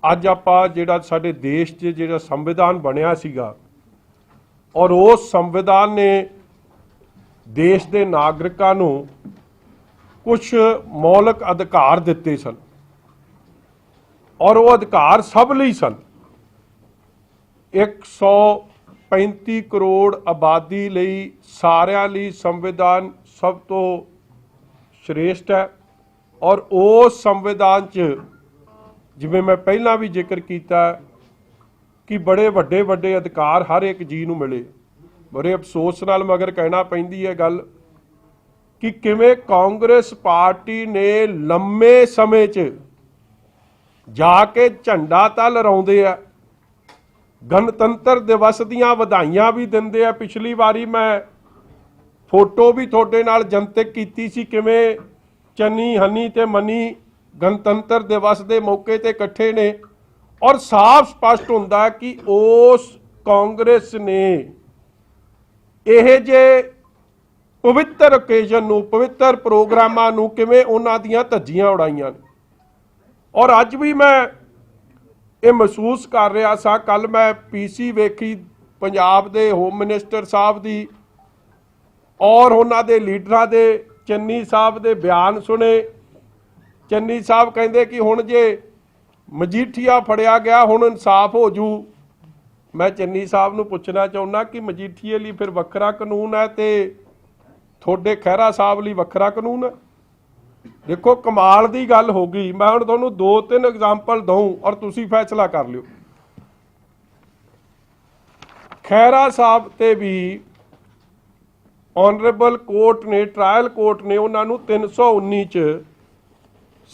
ਅੱਜ ਆਪਾਂ ਜਿਹੜਾ ਸਾਡੇ ਦੇਸ਼ 'ਚ ਜਿਹੜਾ ਸੰਵਿਧਾਨ ਬਣਿਆ ਸੀਗਾ ਔਰ ਉਸ ਸੰਵਿਧਾਨ ਨੇ ਦੇਸ਼ ਦੇ ਨਾਗਰਿਕਾਂ ਨੂੰ ਕੁਝ ਮੌਲਿਕ ਅਧਿਕਾਰ ਦਿੱਤੇ ਸਨ ਔਰ ਉਹ ਅਧਿਕਾਰ ਸਭ ਲਈ ਸਨ। 135 ਕਰੋੜ ਆਬਾਦੀ ਲਈ ਸਾਰਿਆਂ ਲਈ ਸੰਵਿਧਾਨ ਸਭ ਤੋਂ श्रेष्ठ है। और उस संविधान च जिवें मैं पहला भी जिक्र किया कि बड़े वड्डे वड्डे अधिकार हर एक जी नूं मिले। बड़े अफसोस नाल मगर कहना पैंदी है गल कि किवें कांग्रेस पार्टी ने लंबे समय च जाके झंडा तां लहराउंदे आ, गणतंत्र दिवस दीआं वधाइयां भी दिंदे आ। पिछली वारी मैं फोटो भी थोड़े नाल जनतक कीती सी किवें चन्नी हनी ते मनी गणतंत्र दिवस के मौके ते इकट्ठे ने और साफ स्पष्ट हुंदा कि उस कांग्रेस ने यह जे पवित्र ओकेजन नूं पवित्र प्रोग्रामां नूं किवें उन्हां दीआं धज्जियां उड़ाईयां ने। और अज भी मैं ये महसूस कर रहा सा, कल मैं पीसी वेखी पंजाब दे होम मिनिस्टर साहब दी और उन्हां दे लीडरां दे चन्नी साहब दे बयान सुने। चन्नी साहब कहंदे कि हुण जे मजीठिया फड़िया गया हुण इंसाफ हो जू। मैं चन्नी साहब नूं पुछना चाहुंदा कि मजीठीए लई फिर वखरा कानून है ते थोड़े खैरा साहब लई वखरा कानून है? देखो कमाल दी गल हो गई। मैं हुण तुहानूं 2-3 एग्जाम्पल दूँ और तुसीं फैसला कर लिओ। खैरा साहब ते भी ऑनरेबल कोर्ट ने ट्रायल कोर्ट ने उन्होंने 319 च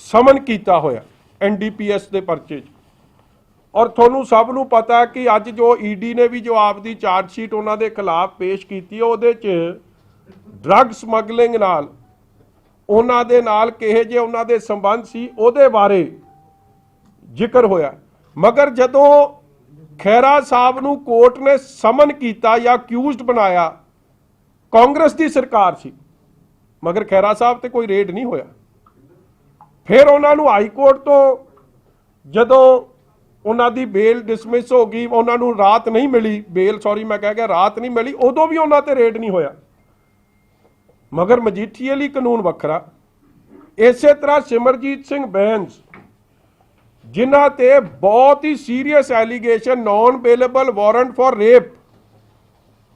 समन किया होया NDPS के परचे च। और थोनू सब नू पता है कि अज जो ईडी ने भी जो आपकी चार्जशीट उन्होंने खिलाफ पेश की उहदे च ड्रग समगलिंग नाल उन्हां दे नाल किहे जे उन्हां दे संबंध सी उहदे बारे जिक्र होया। मगर जदों खैरा साहब नू कोर्ट ने समन किया या अक्यूज्ड बनाया कांग्रेस की सरकार सी, मगर खैरा साहब ते कोई रेड नहीं होया। फिर उन्होंने हाई कोर्ट तो जदों उन्होंने बेल डिसमिस हो गई, उन्होंने रात नहीं मिली बेल, सॉरी मैं कह गया रात नहीं मिली, उदों भी उन्होंने रेड नहीं होया। मगर मजीठीए लई कानून वखरा। इस तरह सिमरजीत सिंह बैंस जिन्हां ते बहुत ही serious allegation non bailable warrant for rape,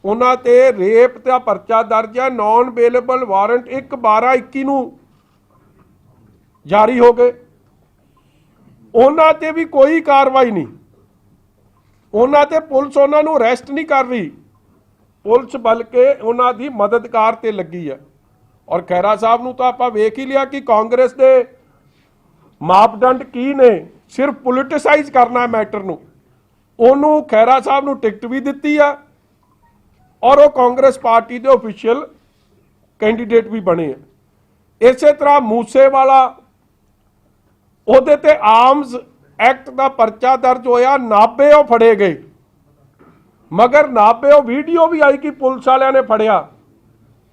उन्हां ते रेप का परचा दर्ज है, नॉन बेलेबल वारंट 1/12/21 नूं जारी हो गए। उन्हां ते भी कोई कार्रवाई नहीं, उन्हां ते पुलिस उन्हां नूं अरैसट नहीं कर रही, पुलिस बल्कि उन्हां दी मददगार ते लगी है। और खैरा साहब नूं तां आपां वेख ही लिया कि कांग्रेस दे मापदंड की ने, सिर्फ पोलिटिसाइज करना है मैटर नूं। उन्होंने खैरा साहब नूं टिकट भी दित्ती है और वो कांग्रेस पार्टी के ऑफिशियल कैंडीडेट भी बने हैं। इस तरह मूसेवाला उहदे ते आर्म्स एक्ट का परचा दर्ज होया, नाभे वो फड़े गए, मगर नाभे वो वीडियो भी आई कि पुलिस वालियां ने फड़िया,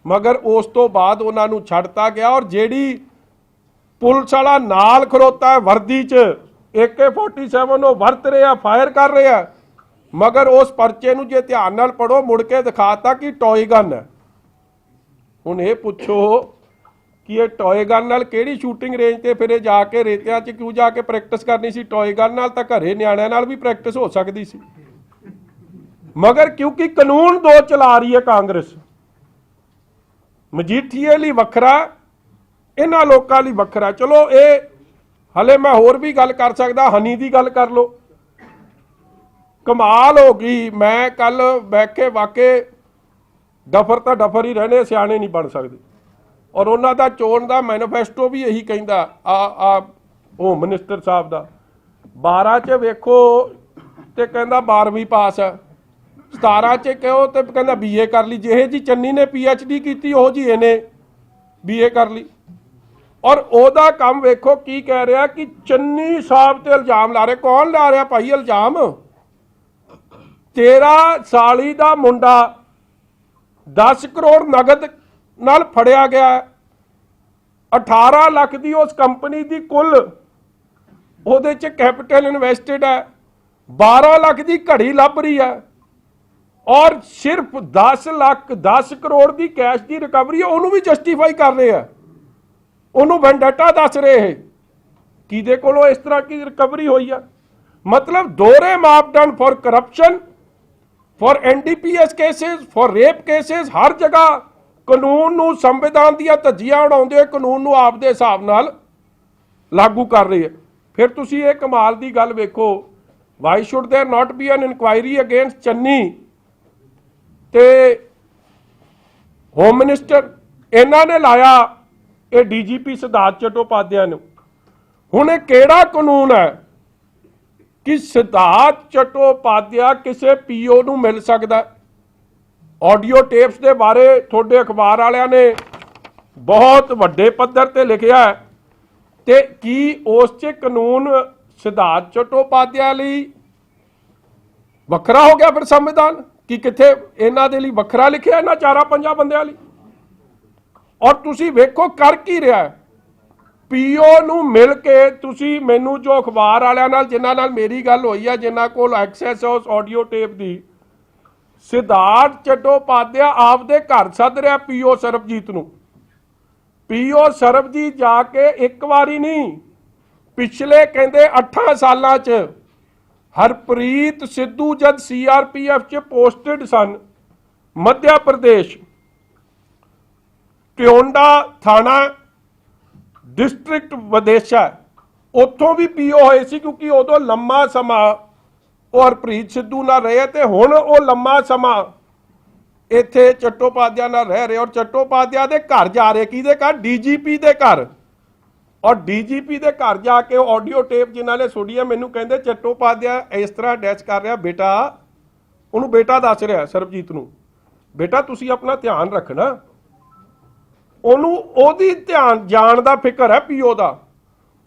मगर उस तो बाद उन्होंने छड्डता गया। और जेड़ी पुलिस वाला नाल खड़ोता है वर्दी च AK-47 वो वरत रहा फायर कर रहा, मगर उस परचे नूं जे ध्यान नाल पढ़ो मुड़ के दिखाता कि टॉय गन है। हुण ये पुछो कि ये टॉय गन नाल किहड़ी शूटिंग रेंज ते फिरे जाके रेतिया च क्यों जाके प्रैक्टिस करनी सी? टॉय गन नाल तां घरे निआणिआं नाल भी प्रैक्टिस हो सकती सी, मगर क्योंकि कानून दो चला रही है कांग्रेस, मजीठीए लई वखरा, इन्हां लोकां लई वखरा। चलो ये हले मैं होर भी गल कर सकदा, हनी दी गल कर लो। कमाल हो गई। मैं कल बैठे वाके डफर तो डफर ही रहने, सियाने नहीं बन सकते। और उन्हों का चोण का मैनीफेस्टो भी यही कहता आ होम मिनिस्टर साहब का 12 च वेखो तो कहता 12वीं पास है, 17 च कहो तो कहता BA कर ली, जिहे जी चन्नी ने PhD की वो जी इन्हें BA कर ली। और ओदा काम वेखो की कह रहा कि चन्नी साहब ते इल्जाम ला रहे। कौन ला रहा भाई इल्जाम? 13 साली दा मुंडा 10 करोड़ नगद नाल फड़िया गया, 18 लाख की उस कंपनी की कुल ਉਹਦੇ 'ਚ ਕੈਪੀਟਲ ਇਨਵੈਸਟਡ ਹੈ, 12 ਲੱਖ ਦੀ ਘੜੀ ਲੱਭ ਰਹੀ ਹੈ, ਔਰ ਸਿਰਫ 10 ਲੱਖ 10 ਕਰੋੜ ਦੀ ਕੈਸ਼ ਦੀ ਰਿਕਵਰੀ ਹੈ, ਉਹਨੂੰ ਵੀ ਜਸਟੀਫਾਈ ਕਰ ਰਹੇ ਆ, ਉਹਨੂੰ ਵੈਂਡੇਟਾ ਦੱਸ ਰਹੇ ਹੈ। ਕਿਹਦੇ ਕੋਲੋਂ ਇਸ ਤਰ੍ਹਾਂ ਦੀ ਰਿਕਵਰੀ ਹੋਈ ਆ? मतलब दोहरे मापदंड for corruption, for NDPS cases, for rape cases, हर जगह कानून नूं संविधान ਦੀਆਂ ਧੱਜੀਆਂ ਉਡਾਉਂਦੇ ਹੋਏ ਕਾਨੂੰਨ ਨੂੰ ਆਪਦੇ ਹਿਸਾਬ ਨਾਲ ਲਾਗੂ ਕਰ ਰਹੀ ਹੈ। ਫਿਰ ਤੁਸੀਂ ਇਹ ਕਮਾਲ ਦੀ ਗੱਲ ਵੇਖੋ, why should there not be an inquiry against Channi ਤੇ ਹੋਮ ਮਿਨਿਸਟਰ, ਇਹਨਾਂ ਨੇ ਲਾਇਆ ਇਹ ਡੀਜੀਪੀ ਸਿਧਾਰਥ ਚਟੋਪਾਧਿਆਏ ਨੂੰ। ਹੁਣ ਇਹ ਕਿਹੜਾ ਕਾਨੂੰਨ ਹੈ कि सिद्धार्थ चट्टोपाध्याय किसी पीओ ਨੂੰ मिल सकता? ऑडियो टेप्स के बारे थोड़े अखबार वालियां ने बहुत वड्डे पद्धर ते लिखिया है, ते की उस च कानून सिद्धार्थ चट्टोपाध्याय लई वखरा हो गया फिर संविधान कि किथे इन्हां दे लई वखरा लिखिया इन्हां 4-5 बंदियां लई? और तुसीं वेखो कर की रहा है, पीओ ਨੂੰ ਮਿਲ ਕੇ ਤੁਸੀਂ ਮੈਨੂੰ ਜੋ ਅਖਬਾਰ ਵਾਲਿਆਂ ਨਾਲ ਜਿਨ੍ਹਾਂ ਨਾਲ ਮੇਰੀ ਗੱਲ ਹੋਈ ਆ, ਜਿਨ੍ਹਾਂ ਕੋਲ ਐਕਸੈਸ ਹੈ ਉਸ ਆਡੀਓ ਟੇਪ ਦੀ, ਸਿਧਾਰਥ ਚਟੋਪਾਧਿਆਏ ਆਪਦੇ ਘਰ ਸੱਦ ਰਿਹਾ ਪੀਓ ਸਰਬਜੀਤ ਨੂੰ। ਪੀਓ ਸਰਬਜੀਤ ਜਾ ਕੇ ਇੱਕ ਵਾਰੀ ਨਹੀਂ, ਪਿਛਲੇ ਕਹਿੰਦੇ 8 ਸਾਲਾਂ 'ਚ ਹਰਪ੍ਰੀਤ ਸਿੱਧੂ ਜਦ ਸੀਆਰਪੀਐਫ 'ਚ ਪੋਸਟਡ ਸਨ, ਮੱਧ ਪ੍ਰਦੇਸ਼ ਟਿਉਂਡਾ ਥਾਣਾ डिस्ट्रिक्ट विदेशा, उत्थों भी पीओ होए सी, क्योंकि उदों लंबा समा वो हरप्रीत सिद्धू नाल रहे ते हुण वो लंबा समा इत्थे चट्टोपाध्याय नाल रह रहे, और चट्टोपाध्याय दे घर जा रहे, किहदे घर? डीजीपी दे घर। और डीजीपी दे घर जाके ऑडियो टेप जिन्हां ने सुनी है, मैनूं कहंदे चट्टोपाध्याय इस तरह अटैच कर रहा, बेटा उहनूं बेटा दस रहा सरबजीत नूं, बेटा तुसीं अपना ध्यान रखना, ਉਹਨੂੰ ਉਹਦੀ ਧਿਆਨ ਜਾਣ ਦਾ ਫਿਕਰ ਹੈ ਪੀਓ ਦਾ।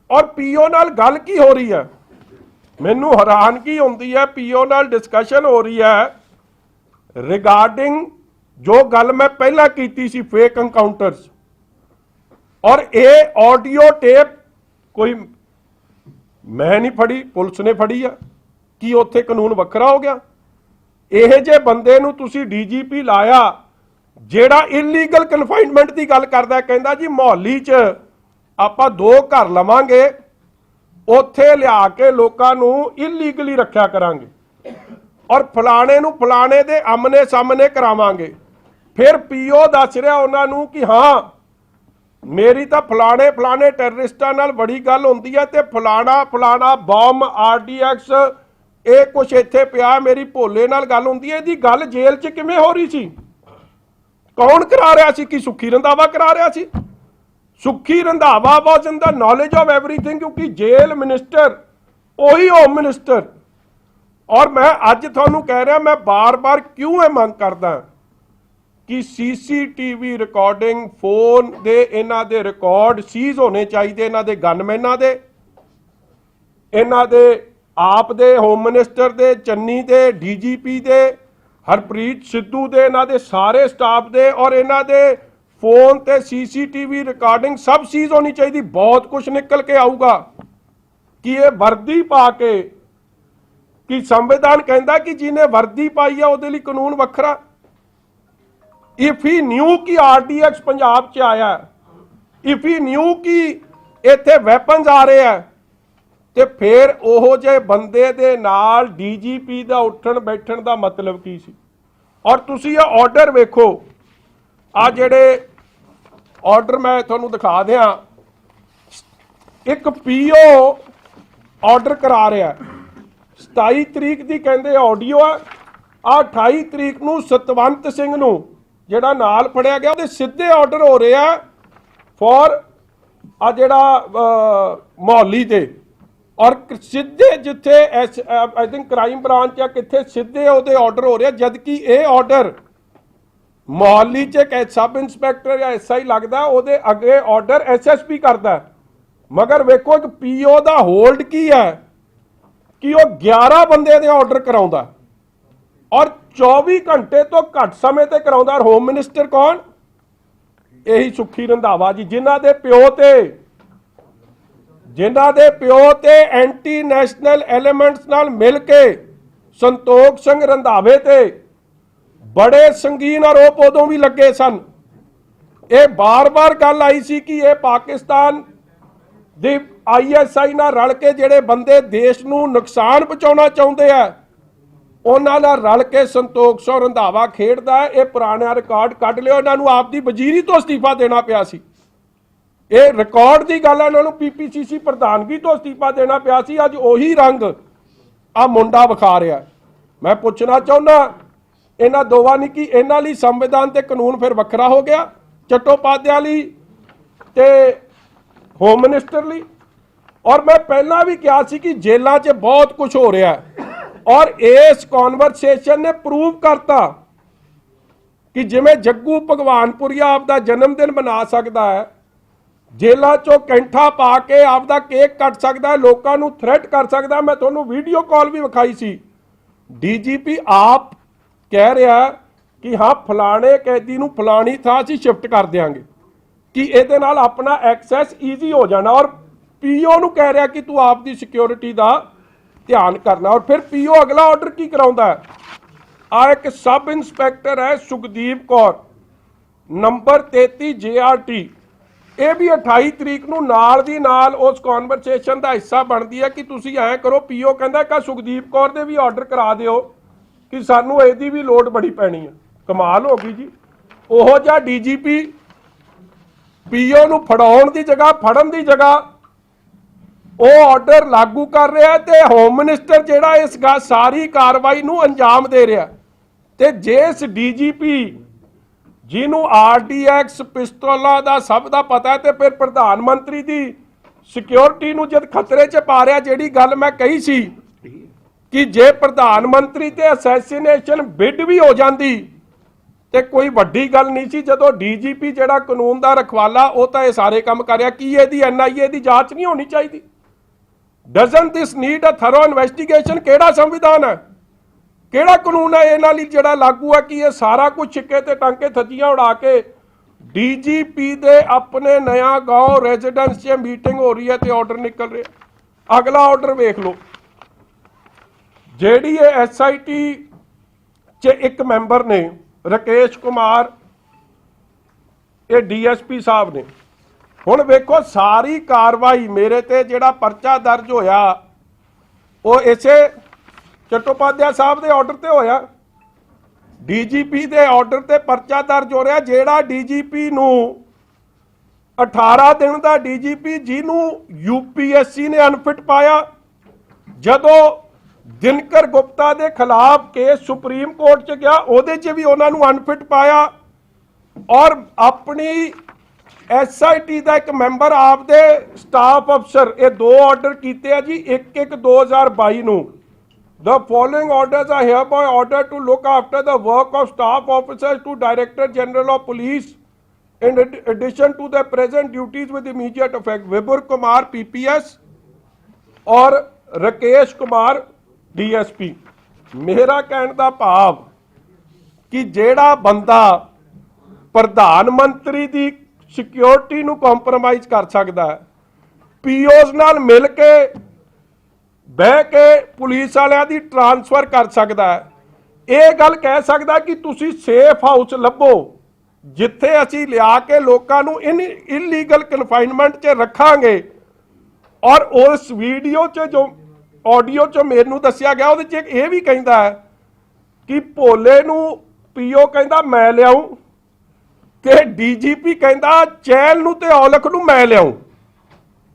ਔਰ ਪੀਓ ਨਾਲ ਗੱਲ ਕੀ ਹੋ ਰਹੀ ਹੈ? ਮੈਨੂੰ ਹੈਰਾਨਗੀ ਹੁੰਦੀ ਹੈ, ਪੀਓ ਨਾਲ ਡਿਸਕਸ਼ਨ ਹੋ ਰਹੀ ਹੈ ਰਿਗਾਰਡਿੰਗ ਜੋ ਗੱਲ ਮੈਂ ਪਹਿਲਾਂ ਕੀਤੀ ਸੀ, ਫੇਕ ਐਨਕਾਊਂਟਰਸ। ਔਰ ਇਹ ਆਡੀਓ ਟੇਪ ਕੋਈ ਮੈਂ ਨਹੀਂ ਫੜੀ, ਪੁਲਿਸ ਨੇ ਫੜੀ ਆ। ਕੀ ਉੱਥੇ ਕਾਨੂੰਨ ਵੱਖਰਾ ਹੋ ਗਿਆ? ਇਹ ਜੇ ਬੰਦੇ ਨੂੰ ਤੁਸੀਂ ਡੀਜੀਪੀ ਲਾਇਆ ਜਿਹੜਾ ਇਲੀਗਲ ਕਨਫਾਈਨਮੈਂਟ ਦੀ ਗੱਲ ਕਰਦਾ, ਕਹਿੰਦਾ ਜੀ ਮੁਹੱਲੀ 'ਚ ਆਪਾਂ 2 ਘਰ ਲਵਾਂਗੇ, ਉੱਥੇ ਲਿਆ ਕੇ ਲੋਕਾਂ ਨੂੰ ਇਲੀਗਲੀ ਰੱਖਿਆ ਕਰਾਂਗੇ, ਔਰ ਫਲਾਣੇ ਨੂੰ ਫਲਾਣੇ ਦੇ ਆਮਨੇ ਸਾਹਮਣੇ ਕਰਾਵਾਂਗੇ। ਫਿਰ ਪੀਓ ਦੱਸ ਰਿਹਾ ਉਹਨਾਂ ਨੂੰ ਕਿ ਹਾਂ ਮੇਰੀ ਤਾਂ ਫਲਾਣੇ ਫਲਾਣੇ ਟੈਰਰਿਸਟਾਂ ਨਾਲ ਬੜੀ ਗੱਲ ਹੁੰਦੀ ਹੈ, ਤੇ ਫਲਾਣਾ ਫਲਾਣਾ ਬੰਬ RDX ਇਹ ਕੁਛ ਇੱਥੇ ਪਿਆ, ਮੇਰੀ ਭੋਲੇ ਨਾਲ ਗੱਲ ਹੁੰਦੀ ਹੈ। ਇਹਦੀ ਗੱਲ ਜੇਲ੍ਹ 'ਚ ਕਿਵੇਂ ਹੋ ਰਹੀ ਸੀ? कौन करा रहा सी? कि सुखी रंधावा करा रहा सी? सुखी Randhawa was in the knowledge of everything, क्योंकि जेल मिनिस्टर वही होम मिनिस्टर। और मैं अज तुहानूं कह रहा, मैं बार बार क्यों ये मंग करदा कि CCTV रिकॉर्डिंग फोन दे इन्हां दे रिकॉर्ड सीज होने चाहिए, इन्हां दे गनमैनां दे, इन्हां दे आप दे होम मिनिस्टर दे, चन्नी दे, DGP दे, हरप्रीत सिद्धू दे, इन्हां दे सारे स्टाफ दे, और इन्हां दे फोन ते CCTV रिकॉर्डिंग सब चीज़ होनी चाहिए। बहुत कुछ निकल के आऊगा कि ये वर्दी पा के, कि संविधान कहता कि जिन्हें वर्दी पाई है उहदे लई कानून वखरा। इफ ही न्यू कि RDX पंजाब च आया, इफ ही न्यू कि इत्थे वैपन्स आ रहे हैं, ਤੇ ਫਿਰ ਉਹੋ ਜਿਹੇ ਬੰਦੇ ਦੇ ਨਾਲ ਡੀਜੀਪੀ ਦਾ ਉੱਠਣ ਬੈਠਣ ਦਾ ਮਤਲਬ ਕੀ ਸੀ? ਔਰ ਤੁਸੀਂ ਇਹ ਆਰਡਰ ਵੇਖੋ, ਆ ਜਿਹੜੇ ਆਰਡਰ ਮੈਂ ਤੁਹਾਨੂੰ ਦਿਖਾ ਦਿਆਂ, ਇੱਕ ਪੀਓ ਆਰਡਰ ਕਰਾ ਰਿਹਾ 27 ਤਰੀਕ ਦੀ ਕਹਿੰਦੇ ਆਡੀਓ ਆ, 28 ਤਰੀਕ ਨੂੰ ਸਤਵੰਤ ਸਿੰਘ ਨੂੰ ਜਿਹੜਾ ਨਾਲ ਫੜਿਆ ਗਿਆ ਉਹਦੇ ਸਿੱਧੇ ਆਰਡਰ ਹੋ ਰਿਹਾ ਫॉर ਆ ਜਿਹੜਾ ਮੁਹੱਲੀ ਤੇ, और सीधे जिथे आई थिंक क्राइम ब्रांच या कितने सीधे ਉਹਦੇ ऑर्डर हो रहे, जबकि ये ऑर्डर ਮੁਹੱਲੀ 'ਚ एक सब इंस्पैक्टर या SI लगता, ਉਹਦੇ अगे ऑर्डर SSP करता। मगर वेखो एक PO ਦਾ होल्ड की है कि वो 11 ਬੰਦੇ ਦੇ ऑर्डर कराਉਂਦਾ, और 24 घंटे तो घट समय ते कराਉਂਦਾ। होम मिनिस्टर कौन? यही सुखी रंधावा जी, जिन्हां दे प्यो ते ਜਿਨ੍ਹਾਂ ਦੇ ਪਿਓ ਤੇ ਐਂਟੀ ਨੈਸ਼ਨਲ ਐਲੀਮੈਂਟਸ ਨਾਲ ਮਿਲ ਕੇ ਸੰਤੋਖ ਸਿੰਘ ਰੰਧਾਵੇ ਤੇ ਬੜੇ ਸੰਗੀਨ ਆਰੋਪ ਉਦੋਂ ਵੀ ਲੱਗੇ ਸਨ। ਇਹ ਬਾਰ-ਬਾਰ ਗੱਲ ਆਈ ਸੀ ਕਿ ਇਹ ਪਾਕਿਸਤਾਨ ਦੀ ISI ਨਾਲ ਰਲ ਕੇ ਜਿਹੜੇ ਬੰਦੇ ਦੇਸ਼ ਨੂੰ ਨੁਕਸਾਨ ਪਹੁੰਚਾਉਣਾ ਚਾਹੁੰਦੇ ਆ, ਉਹਨਾਂ ਨਾਲ ਰਲ ਕੇ ਸੰਤੋਖ ਸਿੰਘ ਰੰਧਾਵਾ ਖੇਡਦਾ ਹੈ। ਇਹ ਪੁਰਾਣਾ ਰਿਕਾਰਡ ਕੱਢ ਲਿਓ। ਇਹਨਾਂ ਨੂੰ ਆਪਦੀ ਵਜ਼ੀਰੀ ਤੋਂ ਅਸਤੀਫਾ ਦੇਣਾ ਪਿਆ ਸੀ। ਇਹ ਰਿਕਾਰਡ ਦੀ ਗੱਲ ਹੈ, ਇਹਨਾਂ ਨੂੰ PPCC ਪ੍ਰਧਾਨਗੀ ਤੋਂ ਅਸਤੀਫਾ ਦੇਣਾ ਪਿਆ ਸੀ। ਅੱਜ ਉਹੀ ਰੰਗ ਆ ਮੁੰਡਾ ਵਿਖਾ ਰਿਹਾ। ਮੈਂ ਪੁੱਛਣਾ ਚਾਹੁੰਦਾ ਇਹਨਾਂ ਦੋਵਾਂ ਨੇ ਕਿ ਇਹਨਾਂ ਲਈ ਸੰਵਿਧਾਨ ਤੇ ਕਾਨੂੰਨ ਫਿਰ ਵੱਖਰਾ ਹੋ ਗਿਆ, ਚਟੋਪਾਧਿਆਏ ਲਈ ਤੇ ਹੋਮ ਮਿਨਿਸਟਰ ਲਈ। ਔਰ ਮੈਂ ਪਹਿਲਾਂ ਵੀ ਕਿਹਾ ਸੀ ਕਿ ਜੇਲ੍ਹਾਂ 'ਚ ਬਹੁਤ ਕੁਝ ਹੋ ਰਿਹਾ ਹੈ ਔਰ ਇਸ ਕਨਵਰਸੇਸ਼ਨ ਨੇ ਪ੍ਰੂਵ ਕਰਤਾ ਕਿ ਜਿਵੇਂ ਜੱਗੂ ਭਗਵਾਨਪੁਰੀਆ ਆਪਦਾ ਜਨਮ ਦਿਨ ਮਨਾ ਸਕਦਾ ਹੈ, ਜੇਲ੍ਹਾਂ 'ਚੋਂ ਕੈਂਠਾ ਪਾ ਕੇ ਆਪਦਾ ਕੇਕ ਕੱਟ ਸਕਦਾ ਹੈ, ਲੋਕਾਂ ਨੂੰ ਥ੍ਰੈਟ ਕਰ ਸਕਦਾ। ਮੈਂ ਤੁਹਾਨੂੰ ਵੀਡੀਓ ਕਾਲ ਵੀ ਵਿਖਾਈ ਸੀ। DGP ਆਪ ਕਹਿ ਰਿਹਾ ਕਿ ਹਾਂ ਫਲਾਣੇ ਕੈਦੀ ਨੂੰ ਫਲਾਣੀ ਥਾਂ ਅਸੀਂ ਸ਼ਿਫਟ ਕਰ ਦਿਆਂਗੇ ਕਿ ਇਹਦੇ ਨਾਲ ਆਪਣਾ ਐਕਸੈਸ ਈਜ਼ੀ ਹੋ ਜਾਣਾ। ਔਰ PO ਨੂੰ ਕਹਿ ਰਿਹਾ ਕਿ ਤੂੰ ਆਪ ਦੀ ਸਿਕਿਉਰਿਟੀ ਦਾ ਧਿਆਨ ਕਰਨਾ। ਔਰ ਫਿਰ PO ਅਗਲਾ ਆਰਡਰ ਕੀ ਕਰਾਉਂਦਾ ਹੈ? ਆ ਇੱਕ ਸਬ ਇੰਸਪੈਕਟਰ ਹੈ ਸੁਖਦੀਪ ਕੌਰ, ਨੰਬਰ 33 JRT। ਇਹ ਵੀ 28 ਤਰੀਕ ਨੂੰ ਨਾਲ ਦੀ ਨਾਲ ਉਸ ਕਨਵਰਸੇਸ਼ਨ ਦਾ ਹਿੱਸਾ ਬਣਦੀ ਹੈ ਕਿ ਤੁਸੀਂ ਐਂ ਕਰੋ। PO ਕਹਿੰਦਾ ਕਿ ਸੁਖਦੀਪ ਕੌਰ ਦੇ ਵੀ ਆਰਡਰ ਕਰਾ ਦਿਓ ਕਿ ਸਾਨੂੰ ਇਹਦੀ ਵੀ ਲੋੜ ਬੜੀ ਪੈਣੀ ਹੈ। ਕਮਾਲ ਹੋ ਗਈ ਜੀ। ਉਹੋ ਜਿਹਾ DGP PO ਨੂੰ ਫੜਾਉਣ ਦੀ ਜਗ੍ਹਾ, ਫੜਨ ਦੀ ਜਗ੍ਹਾ ਉਹ ਆਰਡਰ ਲਾਗੂ ਕਰ ਰਿਹਾ ਤੇ ਹੋਮ ਮਿਨਿਸਟਰ ਜਿਹੜਾ ਇਸ ਸਾਰੀ ਕਾਰਵਾਈ ਨੂੰ ਅੰਜਾਮ ਦੇ ਰਿਹਾ। ਤੇ ਜਿਸ DGP ਜਿਹਨੂੰ RDX ਪਿਸਤੌਲਾਂ ਦਾ ਸਭ ਦਾ ਪਤਾ ਹੈ ਤੇ ਫਿਰ ਪ੍ਰਧਾਨ ਮੰਤਰੀ ਦੀ ਸਿਕਿਉਰਿਟੀ ਨੂੰ ਜਦ ਖਤਰੇ 'ਚ ਪਾ ਰਿਹਾ, ਜਿਹੜੀ ਗੱਲ ਮੈਂ ਕਹੀ ਸੀ ਕਿ ਜੇ ਪ੍ਰਧਾਨ ਮੰਤਰੀ ਤੇ ਅਸੈਸੀਨੇਸ਼ਨ ਬਿਡ ਵੀ ਹੋ ਜਾਂਦੀ ਤੇ ਕੋਈ ਵੱਡੀ ਗੱਲ ਨਹੀਂ ਸੀ। ਜਦੋਂ DGP ਜਿਹੜਾ ਕਾਨੂੰਨ ਦਾ ਰਖਵਾਲਾ, ਉਹ ਤਾਂ ਇਹ ਸਾਰੇ ਕੰਮ ਕਰ ਰਿਹਾ। ਕੀ ਇਹਦੀ NIA ਦੀ ਜਾਂਚ ਨਹੀਂ ਹੋਣੀ ਚਾਹੀਦੀ? Doesn't this need a thorough investigation? ਕਿਹੜਾ ਸੰਵਿਧਾਨ ਹੈ, ਕਿਹੜਾ ਕਾਨੂੰਨ ਹੈ ਇਹਨਾਂ ਲਈ ਜਿਹੜਾ ਲਾਗੂ ਹੈ ਕਿ ਇਹ ਸਾਰਾ ਕੁਝ ਛਿੱਕੇ ਤੇ ਟੰਕੇ ਥੱਜੀਆਂ ਉਡਾ ਕੇ DGP ਦੇ ਆਪਣੇ ਨया गांव ਰੈਜ਼ੀਡੈਂਸ 'ਚ ਮੀਟਿੰਗ ਹੋ ਰਹੀ ਹੈ ਤੇ ਆਰਡਰ ਨਿਕਲ ਰਿਹਾ। ਅਗਲਾ ਆਰਡਰ ਵੇਖ ਲਓ। ਜਿਹੜੀ ਇਹ SIT 'ਚ ਇੱਕ ਮੈਂਬਰ ਨੇ ਰਾਕੇਸ਼ ਕੁਮਾਰ, ਇਹ DSP ਸਾਹਿਬ ਨੇ। ਹੁਣ ਵੇਖੋ ਸਾਰੀ ਕਾਰਵਾਈ ਮੇਰੇ ਤੇ ਜਿਹੜਾ ਪਰਚਾ ਦਰਜ ਹੋਇਆ ਉਹ ਇਸੇ ਚਟੋਪਾਧਿਆਏ ਸਾਹਿਬ ਦੇ ਆਰਡਰ ਤੇ ਹੋਇਆ। DGP ਦੇ ਆਰਡਰ ਤੇ ਪਰਚਾ ਦਰਜ ਹੋ ਰਿਹਾ। ਜਿਹੜਾ DGP ਨੂੰ 18 ਦਿਨ ਦਾ DGP ਜਿਹਨੂੰ UPSC ਨੇ ਅਨਫਿਟ ਪਾਇਆ, ਜਦੋਂ ਦਿਨਕਰ ਗੁਪਤਾ ਦੇ ਖਿਲਾਫ ਕੇਸ ਸੁਪਰੀਮ ਕੋਰਟ 'ਚ ਗਿਆ ਉਹਦੇ 'ਚ ਵੀ ਉਹਨਾਂ ਨੂੰ ਅਨਫਿਟ ਪਾਇਆ। ਔਰ ਆਪਣੀ SIT ਦਾ ਇੱਕ ਮੈਂਬਰ ਆਪਦੇ ਸਟਾਫ ਅਫਸਰ, ਇਹ ਦੋ ਆਰਡਰ ਕੀਤੇ ਆ ਜੀ 1/1/2022 ਨੂੰ। The following orders are hereby ordered to look after the work of staff officers to Director General of Police in addition to their present duties with immediate effect. Vibhur Kumar PPS और Rakesh Kumar DSP। मेरा कहने का भाव कि जेड़ा बंदा प्रधान मंत्री की सिक्योरिटी नूं कॉम्प्रोमाइज कर सकता है, POs नाल मिल के बह के पुलिस वालियां दी ट्रांसफर कर सकता है, ये गल कह सकता कि तुसी सेफ हाउस लभो जिथे असी लिया के लोगों नूं इलीगल कन्फाइनमेंट च रखांगे। और उस वीडियो च जो ऑडियो च मैनूं दस्सिया गया उहदे च ये भी कहता है कि भोले नूं PO कहता मैं लियाऊं ते DGP कहता चैल नूं ते औलख नूं मैं लियाऊं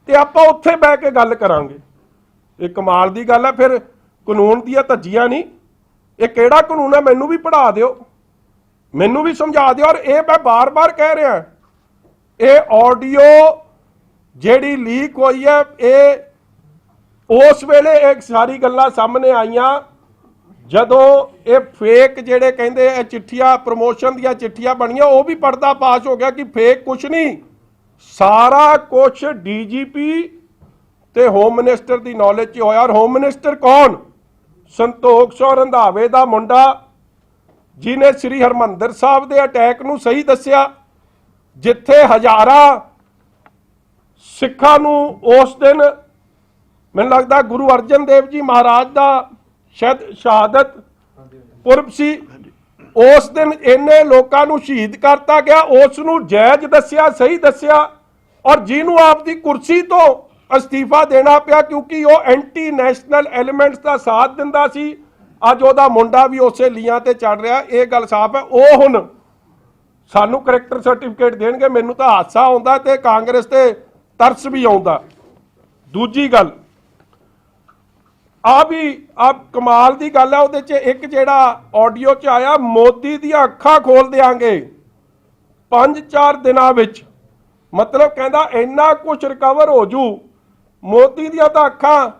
ते आपां उत्थे बह के गल करांगे। ये कमाल दी गल है। फिर कानून दियां धज्जियां नहीं, ये किहड़ा कानून है मैनूं भी पढ़ा दिओ, मैनूं भी समझा दिओ। और ये मैं बार बार कह रहा, ये ऑडियो जिहड़ी लीक हुई है, ये उस वेले एक सारी गल्लां सामने आईयां जदों ये फेक जिहड़े कहंदे चिट्ठियां प्रमोशन दियां चिट्ठियां बणियां, वो भी पर्दा पास हो गया कि फेक कुछ नहीं, सारा कुछ DGP ते होम मिनिस्टर की नॉलेज च होया। और होम मिनिस्टर कौन? संतोख सिंह रंधावे दा मुंडा, जिन्हें श्री हरमंदर साहब के अटैक नूं सही दस्सिया, जिथे हज़ारां ਸਿੱਖਾਂ ਨੂੰ ਉਸ ਦਿਨ ਮੈਨੂੰ ਲੱਗਦਾ ਗੁਰੂ ਅਰਜਨ ਦੇਵ ਜੀ ਮਹਾਰਾਜ ਦਾ ਸ਼ਾਇਦ ਸ਼ਹਾਦਤ ਪੁਰਬ ਸੀ। ਉਸ ਦਿਨ ਇੰਨੇ ਲੋਕਾਂ ਨੂੰ ਸ਼ਹੀਦ ਕਰਤਾ ਗਿਆ, ਉਸ ਨੂੰ ਜਾਇਜ਼ ਦੱਸਿਆ, ਸਹੀ ਦੱਸਿਆ, ਔਰ ਜਿਹਨੂੰ ਆਪਦੀ ਕੁਰਸੀ ਤੋਂ ਅਸਤੀਫਾ ਦੇਣਾ ਪਿਆ ਕਿਉਂਕਿ ਉਹ ਐਂਟੀ ਨੈਸ਼ਨਲ ਐਲੀਮੈਂਟਸ ਦਾ ਸਾਥ ਦਿੰਦਾ ਸੀ। ਅੱਜ ਉਹਦਾ ਮੁੰਡਾ ਵੀ ਉਸੇ ਲੀਆਂ ਤੇ ਚੜ ਰਿਹਾ, ਇਹ ਗੱਲ ਸਾਫ਼ ਹੈ। ਉਹ ਹੁਣ ਸਾਨੂੰ ਕਰੈਕਟਰ ਸਰਟੀਫਿਕੇਟ ਦੇਣਗੇ, ਮੈਨੂੰ ਤਾਂ ਹਾਸਾ ਆਉਂਦਾ ਤੇ ਕਾਂਗਰਸ ਤੇ ਤਰਸ ਵੀ ਆਉਂਦਾ। ਦੂਜੀ ਗੱਲ ਆ ਕਮਾਲ ਦੀ ਗੱਲ ਹੈ, ਉਹਦੇ 'ਚ ਇੱਕ ਜਿਹੜਾ ਆਡੀਓ 'ਚ ਆਇਆ, ਮੋਦੀ ਦੀਆਂ ਅੱਖਾਂ ਖੋਲ ਦਿਆਂਗੇ 5-4 ਦਿਨਾਂ ਵਿੱਚ। ਮਤਲਬ ਕਹਿੰਦਾ ਇੰਨਾ ਕੁਝ ਰਿਕਵਰ ਹੋ ਜੂ। ਮੋਦੀ ਦੀਆਂ ਤਾਂ ਅੱਖਾਂ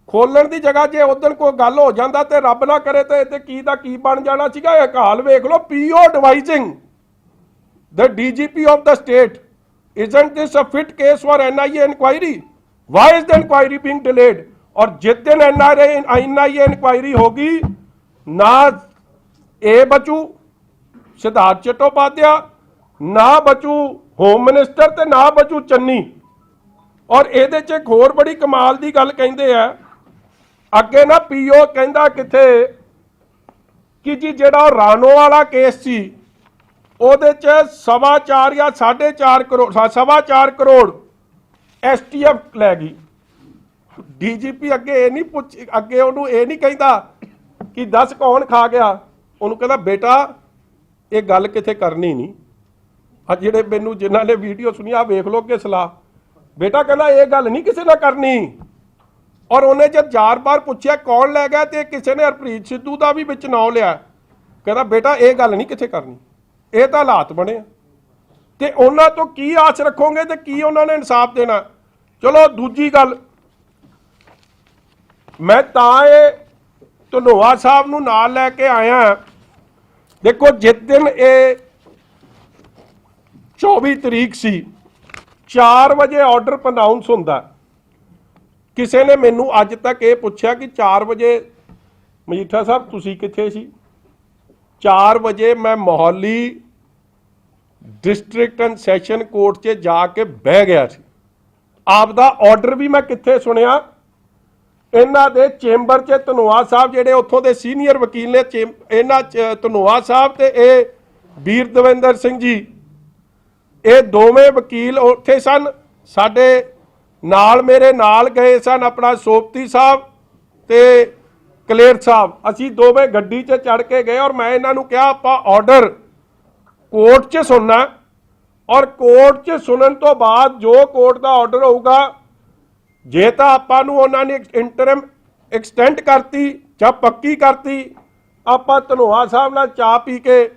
ਖੋਲਣ ਦੀ ਜਗ੍ਹਾ ਜੇ ਉਦੋਂ ਕੋਈ ਗੱਲ ਹੋ ਜਾਂਦਾ ਤੇ ਰੱਬ ਨਾ ਕਰੇ ਤੇ ਇੱਥੇ ਕੀ ਦਾ ਕੀ ਬਣ ਜਾਣਾ ਸੀਗਾ। ਇਹ ਹਾਲ ਵੇਖ ਲਓ, ਪੀਓ ਐਡਵਾਈਜ਼ਿੰਗ the DGP of the state, isn't this a fit case for NIA inquiry? Why is the inquiry being delayed? और जिस दिन NIA इंक्वायरी होगी ना ए बचू सिद्धार्थ चट्टोपाध्याय, ना बचू होम मिनिस्टर ते ना बचू चन्नी। और ਇਹਦੇ 'ਚ ਇੱਕ ਹੋਰ ਬੜੀ ਕਮਾਲ ਦੀ ਗੱਲ ਕਹਿੰਦੇ ਆ, ਅੱਗੇ ਨਾ ਪੀਓ ਕਹਿੰਦਾ ਕਿਥੇ ਕਿ ਜੀ ਜਿਹੜਾ ਰਾਣੋ ਵਾਲਾ ਕੇਸ ਸੀ ਉਹਦੇ 'ਚ 4.25 ਜਾਂ 4.5 ਕਰੋੜ 4.25 ਕਰੋੜ STF ਲੈ ਗਈ। DGP ਅੱਗੇ ਇਹ ਨਹੀਂ ਅੱਗੇ ਉਹਨੂੰ ਇਹ ਨਹੀਂ ਕਹਿੰਦਾ ਕਿ ਦੱਸ ਕੌਣ ਖਾ ਗਿਆ, ਉਹਨੂੰ ਕਹਿੰਦਾ ਬੇਟਾ ਇਹ ਗੱਲ ਕਿਥੇ ਕਰਨੀ ਨਹੀਂ। ਆ ਜਿਹੜੇ ਮੈਨੂੰ ਜਿਨ੍ਹਾਂ ਨੇ ਵੀਡੀਓ ਸੁਣੀ ਆ ਵੇਖ ਲਓ ਕਿ ਸਲਾਹ, ਬੇਟਾ ਕਹਿੰਦਾ ਇਹ ਗੱਲ ਨਹੀਂ ਕਿਸੇ ਨਾਲ ਕਰਨੀ। ਔਰ ਉਹਨੇ ਜਦ 4 ਵਾਰ ਪੁੱਛਿਆ ਕੌਣ ਲੈ ਗਿਆ ਤੇ ਕਿਸੇ ਨੇ ਹਰਪ੍ਰੀਤ ਸਿੱਧੂ ਦਾ ਵੀ ਵਿੱਚ ਨਾਂ ਲਿਆ, ਕਹਿੰਦਾ ਬੇਟਾ ਇਹ ਗੱਲ ਨਹੀਂ ਕਿਥੇ ਕਰਨੀ। ਇਹ ਤਾਂ ਹਾਲਾਤ ਬਣੇ ਆ ਤੇ ਉਹਨਾਂ ਤੋਂ ਕੀ ਆਸ ਰੱਖੋਗੇ ਤੇ ਕੀ ਉਹਨਾਂ ਨੇ ਇਨਸਾਫ ਦੇਣਾ। ਚਲੋ ਦੂਜੀ ਗੱਲ, ਮੈਂ ਤਾਂ ਇਹ ਧਨੋਆ ਸਾਹਿਬ ਨੂੰ ਨਾਲ ਲੈ ਕੇ ਆਇਆ। ਦੇਖੋ ਜਿਸ ਦਿਨ ਇਹ 24 ਤਰੀਕ ਸੀ 4 ਵਜੇ ਆਰਡਰ ਅਨਾਉਂਸ ਹੁੰਦਾ, ਕਿਸੇ ਨੇ ਮੈਨੂੰ ਅੱਜ ਤੱਕ ਇਹ ਪੁੱਛਿਆ ਕਿ 4 ਵਜੇ ਮਜੀਠਾ ਸਾਹਿਬ ਤੁਸੀਂ ਕਿੱਥੇ ਸੀ। 4 ਵਜੇ ਮੈਂ Mohali district and session court 'ਚ ਜਾ ਕੇ ਬਹਿ ਗਿਆ ਸੀ। ਆਪਦਾ ਆਰਡਰ ਵੀ ਮੈਂ ਕਿੱਥੇ ਸੁਣਿਆ, ਇਹਨਾਂ ਦੇ ਚੈਂਬਰ 'ਚ। ਧਨੋਆ ਸਾਹਿਬ ਜਿਹੜੇ ਉੱਥੋਂ ਦੇ ਸੀਨੀਅਰ ਵਕੀਲ ਨੇ, ਇਹਨਾਂ ਧਨੋਆ ਸਾਹਿਬ ਤੇ ਇਹ ਵੀਰ ਦਵਿੰਦਰ ਸਿੰਘ ਜੀ, ਇਹ ਦੋਵੇਂ ਵਕੀਲ ਉੱਥੇ ਸਨ। ਸਾਡੇ ਨਾਲ ਮੇਰੇ ਨਾਲ ਗਏ ਸਨ ਆਪਣਾ ਸੋਪਤੀ ਸਾਹਿਬ ਤੇ ਕਲੇਰ ਸਾਹਿਬ, ਅਸੀਂ ਦੋਵੇਂ ਗੱਡੀ 'ਚ ਚੜ ਕੇ ਗਏ। ਔਰ ਮੈਂ ਇਹਨਾਂ ਨੂੰ ਕਿਹਾ ਆਪਾਂ ਆਰਡਰ ਕੋਰਟ 'ਚ ਸੁਣਨਾ, ਔਰ ਕੋਰਟ 'ਚ ਸੁਣਨ ਤੋਂ ਬਾਅਦ ਜੋ ਕੋਰਟ ਦਾ ਆਰਡਰ ਹੋਊਗਾ, ਜੇ ਤਾਂ ਆਪਾਂ ਨੂੰ ਉਹਨਾਂ ਨੇ ਇੰਟਰਮ ਐਕਸਟੈਂਡ ਕਰਤੀ ਜਾਂ ਪੱਕੀ ਕਰਤੀ, ਆਪਾਂ ਧਨੋਆ ਸਾਹਿਬ ਨਾਲ ਚਾਹ ਪੀ ਕੇ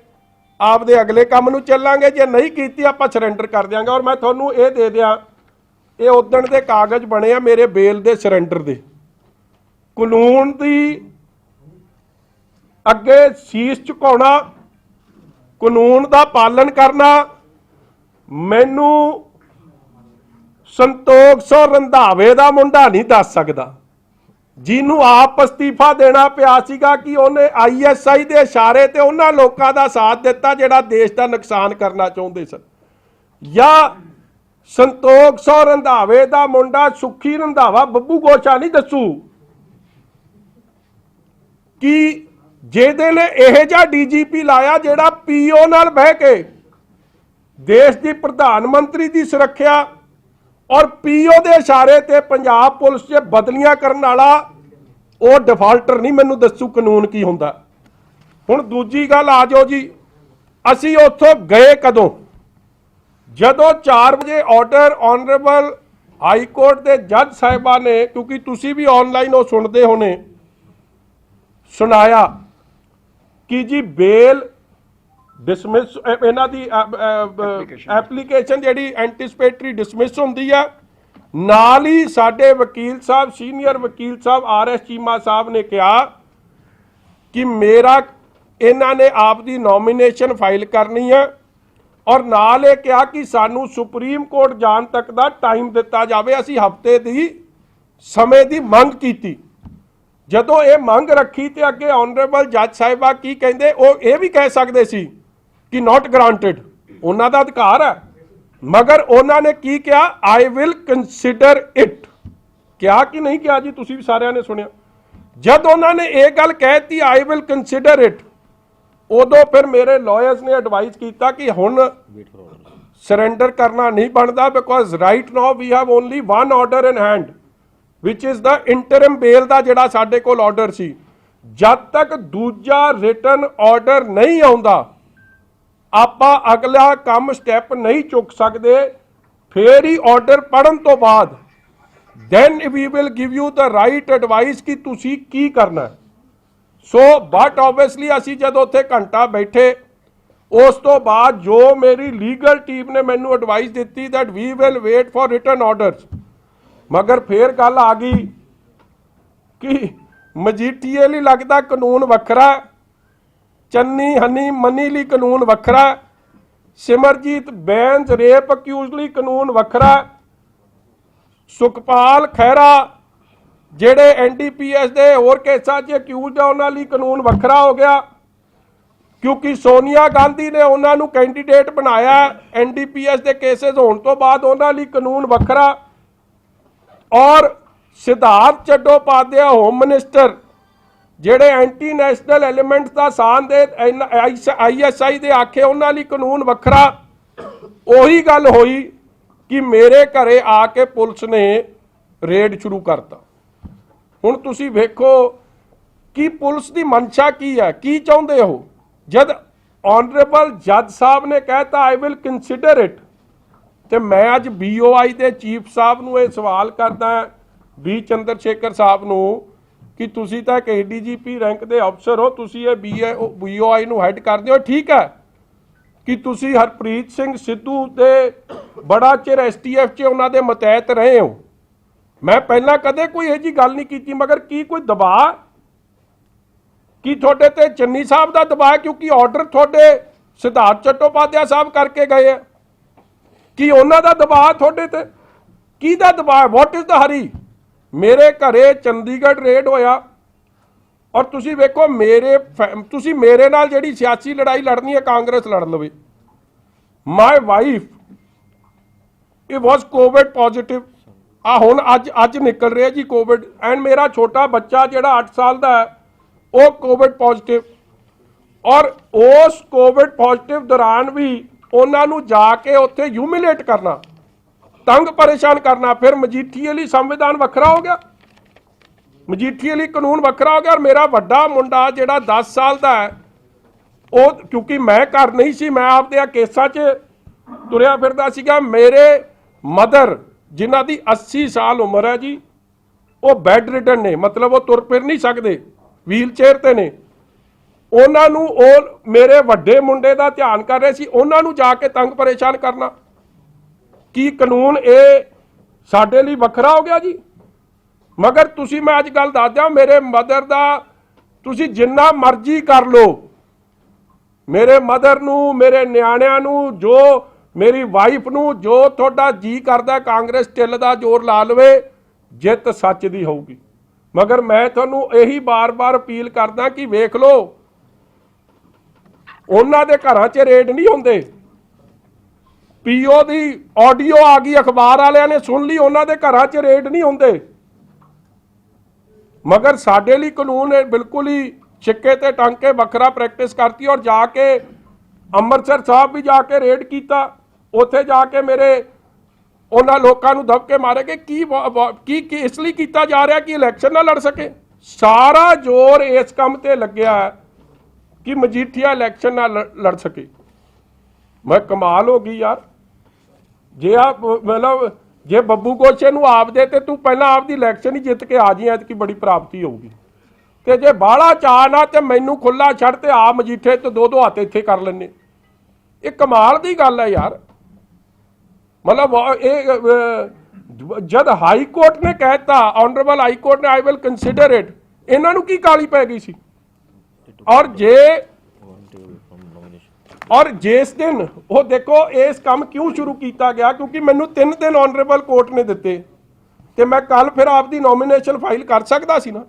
ਆਪਦੇ ਅਗਲੇ ਕੰਮ ਨੂੰ ਚੱਲਾਂਗੇ। ਜੇ ਨਹੀਂ ਕੀਤੀ ਆਪਾਂ ਸਰੈਂਡਰ ਕਰ ਦਿਆਂਗੇ। ਔਰ ਮੈਂ ਤੁਹਾਨੂੰ ਇਹ ਦੇ ਦਿਆਂ, ਇਹ ਉਦਣ ਦੇ ਕਾਗਜ਼ ਬਣੇ ਆ ਮੇਰੇ ਬੇਲ ਦੇ ਸਰੈਂਡਰ ਦੇ। ਕਾਨੂੰਨ ਦੀ ਅੱਗੇ ਸੀਸ ਝੁਕਾਉਣਾ, ਕਾਨੂੰਨ ਦਾ ਪਾਲਣ ਕਰਨਾ। ਮੈਨੂੰ ਸੰਤੋਖ ਸੋ ਰੰਧਾਵੇ ਦਾ ਮੁੰਡਾ ਨਹੀਂ ਦੱਸ ਸਕਦਾ, ਜਿਹਨੂੰ ਆਪ ਅਸਤੀਫਾ ਦੇਣਾ ਪਿਆ ਸੀਗਾ ਕਿ ਉਹਨੇ ISI ਦੇ ਇਸ਼ਾਰੇ ਤੇ ਉਹਨਾਂ ਲੋਕਾਂ ਦਾ ਸਾਥ ਦਿੱਤਾ ਜਿਹੜਾ ਦੇਸ਼ ਦਾ ਨੁਕਸਾਨ ਕਰਨਾ ਚਾਹੁੰਦੇ ਸਨ। ਜਾਂ ਸੰਤੋਖ ਸੋ ਰੰਧਾਵੇ ਦਾ ਮੁੰਡਾ ਸੁੱਖੀ ਰੰਧਾਵਾ ਬੱਬੂ ਗੋਸ਼ਾ ਨਹੀਂ ਦੱਸੂ ਕਿ ਜਿਹਦੇ ਨੇ ਇਹ ਜਿਹਾ DGP ਲਾਇਆ ਜਿਹੜਾ PO ਨਾਲ ਬਹਿ ਕੇ ਦੇਸ਼ ਦੀ ਪ੍ਰਧਾਨ ਮੰਤਰੀ ਦੀ ਸੁਰੱਖਿਆ ਔਰ PO ਦੇ ਇਸ਼ਾਰੇ ਤੇ ਪੰਜਾਬ ਪੁਲਿਸ 'ਚ ਬਦਲੀਆਂ ਕਰਨ ਵਾਲਾ ਉਹ ਡਿਫਾਲਟਰ ਨਹੀਂ ਮੈਨੂੰ ਦੱਸੂ ਕਾਨੂੰਨ ਕੀ ਹੁੰਦਾ। ਹੁਣ ਦੂਜੀ ਗੱਲ ਆ ਜਾਓ ਜੀ, ਅਸੀਂ ਉੱਥੋਂ ਗਏ ਕਦੋਂ? ਜਦੋਂ 4 ਵਜੇ ਆਰਡਰ ਆਨਰੇਬਲ ਹਾਈ ਕੋਰਟ ਦੇ ਜੱਜ ਸਾਹਿਬਾਂ ਨੇ, ਕਿਉਂਕਿ ਤੁਸੀਂ ਵੀ ਆਨਲਾਈਨ ਉਹ ਸੁਣਦੇ ਹੋਣੇ, ਸੁਣਾਇਆ ਕਿ ਜੀ ਬੇਲ ਡਿਸਮਿਸ, ਇਹਨਾਂ ਦੀ ਐਪਲੀਕੇਸ਼ਨ ਜਿਹੜੀ ਐਂਟੀਸਪੇਟਰੀ ਡਿਸਮਿਸ ਹੁੰਦੀ ਆ। ਨਾਲ ਹੀ ਸਾਡੇ ਵਕੀਲ ਸਾਹਿਬ, ਸੀਨੀਅਰ ਵਕੀਲ ਸਾਹਿਬ RS ਚੀਮਾ ਸਾਹਿਬ ਨੇ ਕਿਹਾ ਕਿ ਮੇਰਾ ਇਹਨਾਂ ਨੇ ਆਪ ਦੀ ਨੋਮੀਨੇਸ਼ਨ ਫਾਈਲ ਕਰਨੀ ਹੈ, ਔਰ ਨਾਲ ਇਹ ਕਿਹਾ ਕਿ ਸਾਨੂੰ ਸੁਪਰੀਮ ਕੋਰਟ ਜਾਣ ਤੱਕ ਦਾ ਟਾਈਮ ਦਿੱਤਾ ਜਾਵੇ। ਅਸੀਂ ਹਫ਼ਤੇ ਦੀ ਸਮੇਂ ਦੀ ਮੰਗ ਕੀਤੀ। ਜਦੋਂ ਇਹ ਮੰਗ ਰੱਖੀ ਤੇ ਅੱਗੇ ਆਨਰੇਬਲ ਜੱਜ ਸਾਹਿਬਾ ਕੀ ਕਹਿੰਦੇ, ਉਹ ਇਹ ਵੀ ਕਹਿ ਸਕਦੇ ਸੀ ਕਿ ਨਾਟ ਗ੍ਰਾਂਟਡ, ਉਹਨਾਂ ਦਾ ਅਧਿਕਾਰ ਹੈ। मगर उन्होंने की किया, आई विल कंसिडर इट। क्या कि नहीं किया जी, तुसी भी सारिਆਂ ने सुनिया। जब उन्होंने ये गल कहती आई विल कंसिडर इट, उदों फिर मेरे लॉयर्स ने एडवाइस किया कि हुण सरेंडर करना नहीं बनता, because right now we have only one order in hand which is the interim bail का जिहड़ा साडे कोल ऑर्डर सी। जब तक दूजा रिटन ऑर्डर नहीं आउंदा ਆਪਾਂ अगला काम स्टैप नहीं चुक सकते। फिर ही ऑर्डर पढ़न तो बाद then we will give you the right advice कि तुसी की करना है। सो बट ऑब्वियसली असी जब उत्थे घंटा बैठे, उस तो बाद जो मेरी लीगल टीम ने मैनू एडवाइस दी that we will wait for written orders, मगर फिर गल आ गई कि मजीठीए लिए लगता कानून वखरा, चन्नी हनी मनी ली कानून वखरा, सिमरजीत बैनस रेप अक्यूज ली कानून वखरा, सुखपाल खैरा जेड़े NDPS दे होर केसां च अक्यूज है उन्हां लई कानून वखरा हो गया, क्योंकि सोनिया गांधी ने उन्होंने कैंडीडेट बनाया। NDPS के केसेस होने तो बाद उन्होंने कानून वखरा। और सिद्धार्थ चट्टोपाध्याय होम मिनिस्टर जेड़े एंटी नैशनल एलीमेंट्स का साथ दे ISI के आखे उन्होंने कानून वखरा। उही गल हुई कि मेरे घरे आके पुलिस ने रेड शुरू करता। हुण तुसी वेखो कि पुलिस की मंशा की है, की चाहुंदे हो। जब ऑनरेबल जज साहब ने कहता आई विल कंसिडर इट, तो मैं अज BOI के चीफ साहब नूं ये सवाल करदा B चंद्रशेखर साहब नूं कि तुसी तां एक ADGP रैंक के अफसर हो, तुसी ये BOI नूं हैड करदे हो। ठीक है कि तुसी हरप्रीत सिंह सिद्धू दे बड़ा चिर STF च उन्हां दे मतैहत रहे हो, मैं पहला कदे कोई यह जी गल नहीं की, मगर की कोई दबाव कि थोड़े ते चन्नी साहब का दबाव, क्योंकि ऑर्डर थोड़े सिद्धार्थ चट्टोपाध्याय साहब करके गए हैं, कि उन्हों का दबाव थोड़े ते की दा दबाव, वॉट इज द हरी। मेरे घरे चंडीगढ़ रेड होया और तुसी वेखो तुसी मेरे नाल जिहड़ी सियासी लड़ाई लड़नी है कांग्रेस लड़ लवे। My wife it was Covid positive, हुण अज निकल रहा जी कोविड, एंड मेरा छोटा बच्चा जिहड़ा 8 साल का है वो कोविड पॉजिटिव। और उस कोविड पॉजिटिव दौरान भी उन्होंने जाके उत्थे ह्यूमिलेट करना, तंग परेशान करना। फिर मजीठीए लिए संविधान वखरा हो गया, मजीठीए लिए कानून वखरा हो गया। और मेरा वड्डा मुंडा जिहड़ा 10 साल का है वो, क्योंकि मैं घर नहीं सी, मैं आपदे केसां च तुरिया फिरदा सीगा। मेरे मदर जिन्हां दी 80 साल उम्र है जी, वो बैड रिडन ने, मतलब वो तुर फिर नहीं सकते, व्हील चेयर ते ने। उन्होंने वो मेरे वड्डे मुंडे का ध्यान कर रहे सी, उन्होंने जाके तंग परेशान करना, कि कानून ये साडे लई वखरा हो गया जी। मगर तुसी मैं अज गल दस दियां, मेरे मदर का तुसी जिन्ना मर्जी कर लो, मेरे मदर नूं, मेरे न्याणिਆਂ नूं, जो मेरी वाइफ नूं, जो थोड़ा जी करदा कांग्रेस टिल दा जोर ला लवे, जित सच दी होगी। मगर मैं तुहानूं यही बार बार अपील करदा कि वेख लो, उन्हां दे घरां 'च रेड नहीं होंदे। PO की ऑडियो आ गई, अखबार वालियां ने सुन ली, उन्हां दे घरां 'च रेड नहीं होंदे। मगर साडे लई कानून बिल्कुल ही छिक्के ते टांके वखरा प्रैक्टिस करती। और जाके अमृतसर साहब भी जाके रेड किया, उत्थे जाके मेरे उन्हां लोकां नूं दबके मारे कि की इसलिए किया जा रहा कि इलैक्शन ना लड़ सके। सारा जोर इस काम ते लग्या है कि मजीठिया इलैक्शन ना लड़ सके। मैं कमाल हो गई यार, जे आप मतलब जे बब्बू गोशे नूं आप दे ते तू पहला आपदी इलैक्शन ही जित के आ जी, ऐतकी बड़ी प्राप्ति होगी। ते जे बाहला चाह ना ते मैनू खुला छड़ ते आ मजीठे तो दो हाथ इत्थे कर लैने, ये कमाल दी गल है यार। मतलब जद हाई कोर्ट ने कहता, ऑनरेबल हाई कोर्ट ने आई विल कंसिडर इट, इन्हों की काली पै गई सी। और जिस दिन वो देखो इस काम क्यों शुरू किया गया, क्योंकि मैनू 3 दिन ऑनरेबल कोर्ट ने दिते तो मैं कल फिर आपकी नॉमिनेशन फाइल कर सकता सी ना।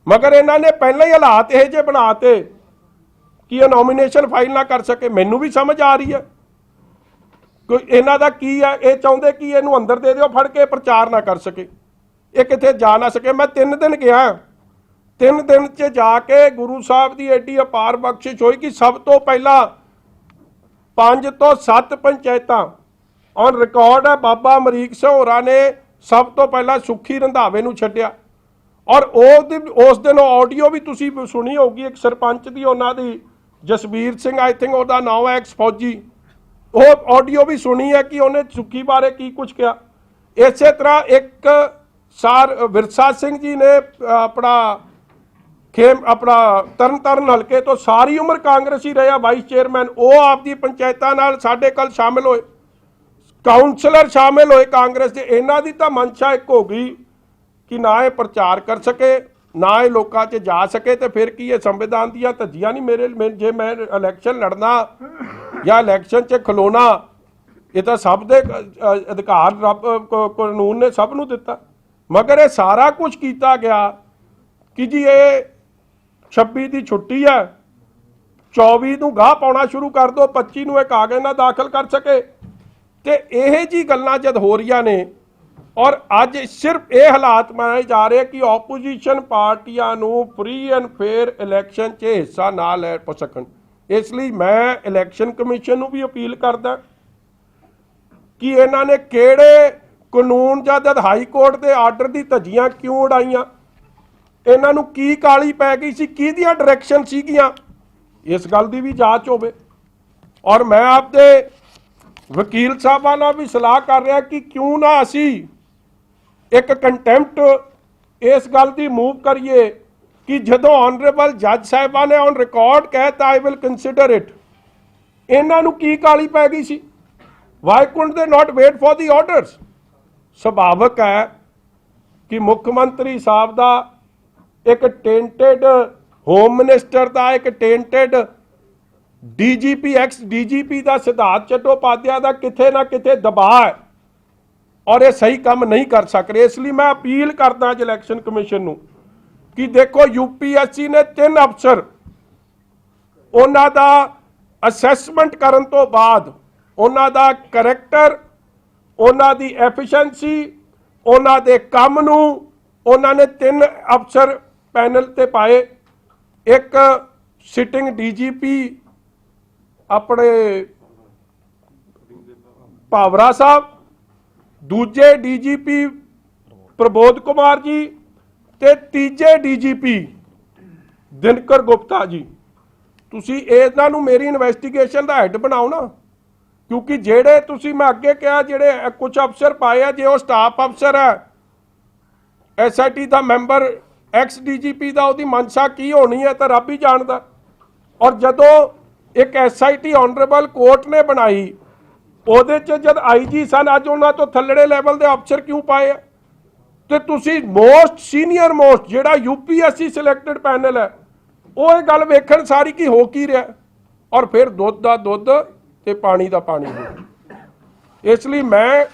मगर इन्होंने पहले ही हालात यह जे बनाते कि यह नॉमिनेशन फाइल ना कर सके। मैनू भी समझ आ रही है ਕੋਈ ਇਹਨਾਂ ਦਾ ਕੀ ਆ, ਇਹ ਚਾਹੁੰਦੇ ਕਿ ਇਹਨੂੰ ਅੰਦਰ ਦੇ ਦਿਓ ਫੜ ਕੇ, ਪ੍ਰਚਾਰ ਨਾ ਕਰ ਸਕੇ, ਇਹ ਕਿਤੇ ਜਾ ਨਾ ਸਕੇ। ਮੈਂ 3 ਦਿਨ ਗਿਆ, 3 ਦਿਨ 'ਚ ਜਾ ਕੇ ਗੁਰੂ ਸਾਹਿਬ ਦੀ ਐਡੀ ਅਪਾਰ ਬਖਸ਼ਿਸ਼ ਹੋਈ ਕਿ ਸਭ ਤੋਂ ਪਹਿਲਾਂ 5 ਤੋਂ 7 ਪੰਚਾਇਤਾਂ ਔਨ ਰਿਕਾਰਡ ਹੈ, ਬਾਬਾ ਅਮਰੀਕ ਸਿੰਘ ਹੋਰਾਂ ਨੇ ਸਭ ਤੋਂ ਪਹਿਲਾਂ ਸੁੱਖੀ ਰੰਧਾਵੇ ਨੂੰ ਛੱਡਿਆ। ਔਰ ਉਸ ਦਿਨ ਆਡੀਓ ਵੀ ਤੁਸੀਂ ਸੁਣੀ ਹੋਊਗੀ, ਇੱਕ ਸਰਪੰਚ ਦੀ, ਉਹਨਾਂ ਦੀ ਜਸਬੀਰ ਸਿੰਘ ਆਈ ਥਿੰਕ ਉਹਦਾ ਨਾਮ ਹੈ, ਐਕਸ ਫੌਜੀ, ਉਹ ਆਡੀਓ ਵੀ ਸੁਣੀ ਹੈ ਕਿ ਉਹਨੇ ਸੁੱਖੀ ਬਾਰੇ ਕੀ ਕੁਝ ਕਿਹਾ। ਇਸੇ ਤਰ੍ਹਾਂ ਇੱਕ ਵਿਰਸਾ ਸਿੰਘ ਜੀ ਨੇ ਆਪਣਾ ਤਰਨਤਾਰਨ ਹਲਕੇ ਤੋਂ ਸਾਰੀ ਉਮਰ ਕਾਂਗਰਸੀ ਰਿਹਾ ਵਾਈਸ ਚੇਅਰਮੈਨ, ਉਹ ਆਪਦੀ ਪੰਚਾਇਤਾਂ ਨਾਲ ਸਾਡੇ ਕੱਲ ਸ਼ਾਮਿਲ ਹੋਏ, ਕਾਉਂਸਲਰ ਸ਼ਾਮਿਲ ਹੋਏ ਕਾਂਗਰਸ ਦੇ। ਇਹਨਾਂ ਦੀ ਤਾਂ ਮਨਸ਼ਾ ਇੱਕ ਹੋ ਗਈ ਕਿ ਨਾ ਇਹ ਪ੍ਰਚਾਰ ਕਰ ਸਕੇ, ਨਾ ਇਹ ਲੋਕਾਂ 'ਚ ਜਾ ਸਕੇ, ਤੇ ਫਿਰ ਕੀ ਇਹ ਸੰਵਿਧਾਨ ਦੀਆਂ ਧੱਜੀਆਂ ਨਹੀਂ ਜੇ ਮੈਂ ਇਲੈਕਸ਼ਨ ਲੜਨਾ ਜਾਂ ਇਲੈਕਸ਼ਨ 'ਚ ਖਲੋਣਾ, ਇਹ ਤਾਂ ਸਭ ਦੇ ਅਧਿਕਾਰ ਕਾਨੂੰਨ ਨੇ ਸਭ ਨੂੰ ਦਿੱਤਾ। ਮਗਰ ਇਹ ਸਾਰਾ ਕੁਝ ਕੀਤਾ ਗਿਆ ਕਿ ਜੀ ਇਹ 26 ਦੀ ਛੁੱਟੀ ਹੈ, 24 ਨੂੰ ਗਾਹ ਪਾਉਣਾ ਸ਼ੁਰੂ ਕਰ ਦਿਓ, 25 ਨੂੰ ਇਹ ਕਾਗਜ਼ ਨਾ ਦਾਖਲ ਕਰ ਸਕੇ। ਤੇ ਇਹ ਜੀ ਗੱਲਾਂ ਜਦ ਹੋ ਰਹੀਆਂ ਨੇ, ਔਰ ਅੱਜ ਸਿਰਫ ਇਹ ਹਾਲਾਤ ਬਣਾਏ ਜਾ ਰਹੇ ਕਿ ਆਪੋਜੀਸ਼ਨ ਪਾਰਟੀਆਂ ਨੂੰ ਫ੍ਰੀ ਐਂਡ ਫੇਅਰ ਇਲੈਕਸ਼ਨ 'ਚ ਹਿੱਸਾ ਨਾ ਲੈ ਸਕਣ। ਇਸ ਲਈ ਮੈਂ ਇਲੈਕਸ਼ਨ ਕਮਿਸ਼ਨ ਨੂੰ ਵੀ ਅਪੀਲ ਕਰਦਾ ਕਿ ਇਹਨਾਂ ਨੇ ਕਿਹੜੇ ਕਾਨੂੰਨ ਜਦ ਹਾਈ ਕੋਰਟ ਦੇ ਆਰਡਰ ਦੀ ਧੱਜੀਆਂ ਕਿਉਂ ਉਡਾਈਆਂ, ਇਹਨਾਂ ਨੂੰ ਕੀ ਕਾਲੀ ਪੈ ਗਈ ਸੀ, ਕਿਹਦੀਆਂ ਡਾਇਰੈਕਸ਼ਨ ਸੀਗੀਆਂ, ਇਸ ਗੱਲ ਦੀ ਵੀ ਜਾਂਚ ਹੋਵੇ। ਔਰ ਮੈਂ ਆਪਦੇ ਵਕੀਲ ਸਾਹਿਬਾਂ ਨਾਲ ਵੀ ਸਲਾਹ ਕਰ ਰਿਹਾ ਕਿ ਕਿਉਂ ਨਾ ਅਸੀਂ ਇੱਕ ਕੰਟੈਂਪਟ ਇਸ ਗੱਲ ਦੀ ਮੂਵ ਕਰੀਏ ਕਿ ਜਦੋਂ ਆਨਰੇਬਲ ਜੱਜ ਸਾਹਿਬਾਂ ਨੇ ਔਨ ਰਿਕਾਰਡ ਕਹਿਤਾ ਆਈ ਵਿਲ ਕੰਸੀਡਰ ਇਟ, ਇਹਨਾਂ ਨੂੰ ਕੀ ਕਾਲੀ ਪੈ ਗਈ ਸੀ, ਵਾਈ ਕੁਡਨਟ ਦੇ ਨਾਟ ਵੇਟ ਫॉर ਦੀ ਆਰਡਰਸ। ਸੁਭਾਵਕ ਹੈ ਕਿ ਮੁੱਖ ਮੰਤਰੀ ਸਾਹਿਬ ਦਾ ਇੱਕ ਟੇਂਟਡ ਹੋਮ ਮਿਨਿਸਟਰ ਦਾ, ਇੱਕ ਟੇਂਟਡ ਡੀਜੀਪੀ ਐਕਸ ਡੀਜੀਪੀ ਦਾ ਸਿਧਾਰਥ ਚੱਟੋਪਾਧਿਆਏ ਦਾ ਕਿਤੇ ਨਾ ਕਿਤੇ ਦਬਾਅ ਹੈ, ਔਰ ਇਹ ਸਹੀ ਕੰਮ ਨਹੀਂ ਕਰ ਸਕ ਰਹੇ। ਇਸ ਲਈ ਮੈਂ ਅਪੀਲ ਕਰਦਾ ਅੱਜ ਇਲੈਕਸ਼ਨ ਕਮਿਸ਼ਨ ਨੂੰ ਕਿ ਦੇਖੋ UPSC ਨੇ 3 ਅਫਸਰ, ਉਹਨਾਂ ਦਾ ਅਸੈਸਮੈਂਟ ਕਰਨ ਤੋਂ ਬਾਅਦ ਉਹਨਾਂ ਦਾ ਕਰੈਕਟਰ, ਉਹਨਾਂ ਦੀ ਐਫੀਸ਼ੀਐਂਸੀ, ਉਹਨਾਂ ਦੇ ਕੰਮ ਨੂੰ ਉਹਨਾਂ ਨੇ 3 ਅਫਸਰ ਪੈਨਲ ਤੇ ਪਾਏ। ਇੱਕ ਸਿਟਿੰਗ DGP ਆਪਣੇ ਭਾਵਰਾ ਸਾਹਿਬ, ਦੂਜੇ DGP ਪ੍ਰਬੋਧ ਕੁਮਾਰ ਜੀ, ਤੇ ਤੀਜੇ DGP ਦਿਨਕਰ ਗੁਪਤਾ ਜੀ। ਤੁਸੀਂ ਇਹਨਾਂ ਨੂੰ ਮੇਰੀ ਇਨਵੈਸਟੀਗੇਸ਼ਨ ਦਾ ਹੈੱਡ ਬਣਾਓ ਨਾ, ਕਿਉਂਕਿ ਜਿਹੜੇ ਤੁਸੀਂ ਮੈਂ ਅੱਗੇ ਕਿਹਾ ਜਿਹੜੇ ਕੁਝ ਅਫਸਰ ਪਾਏ ਆ, ਜੇ ਉਹ ਸਟਾਫ ਅਫਸਰ ਹੈ SIT ਦਾ ਮੈਂਬਰ ਐਕਸ DGP ਦਾ, ਉਹਦੀ ਮਨਸ਼ਾ ਕੀ ਹੋਣੀ ਹੈ ਤਾਂ ਰੱਬ ਹੀ ਜਾਣਦਾ। ਔਰ ਜਦੋਂ ਇੱਕ SIT ਆਨਰੇਬਲ ਕੋਰਟ ਨੇ ਬਣਾਈ, ਉਹਦੇ 'ਚ ਜਦ IG ਸਨ, ਅੱਜ ਉਹਨਾਂ ਤੋਂ ਥੱਲੜੇ ਲੈਵਲ ਦੇ ਅਫਸਰ ਕਿਉਂ ਪਾਏ ਆ? ਤੇ ਤੁਸੀਂ ਮੋਸਟ ਸੀਨੀਅਰ ਮੋਸਟ ਜਿਹੜਾ UPSC ਸਿਲੈਕਟਡ ਪੈਨਲ ਹੈ, ਉਹ ਇਹ ਗੱਲ ਵੇਖਣ ਸਾਰੀ ਕੀ ਹੋ ਕੀ ਰਿਹਾ, ਔਰ ਫਿਰ ਦੁੱਧ ਦਾ ਦੁੱਧ ਤੇ ਪਾਣੀ ਦਾ ਪਾਣੀ ਹੋ। ਇਸ ਲਈ ਮੈਂ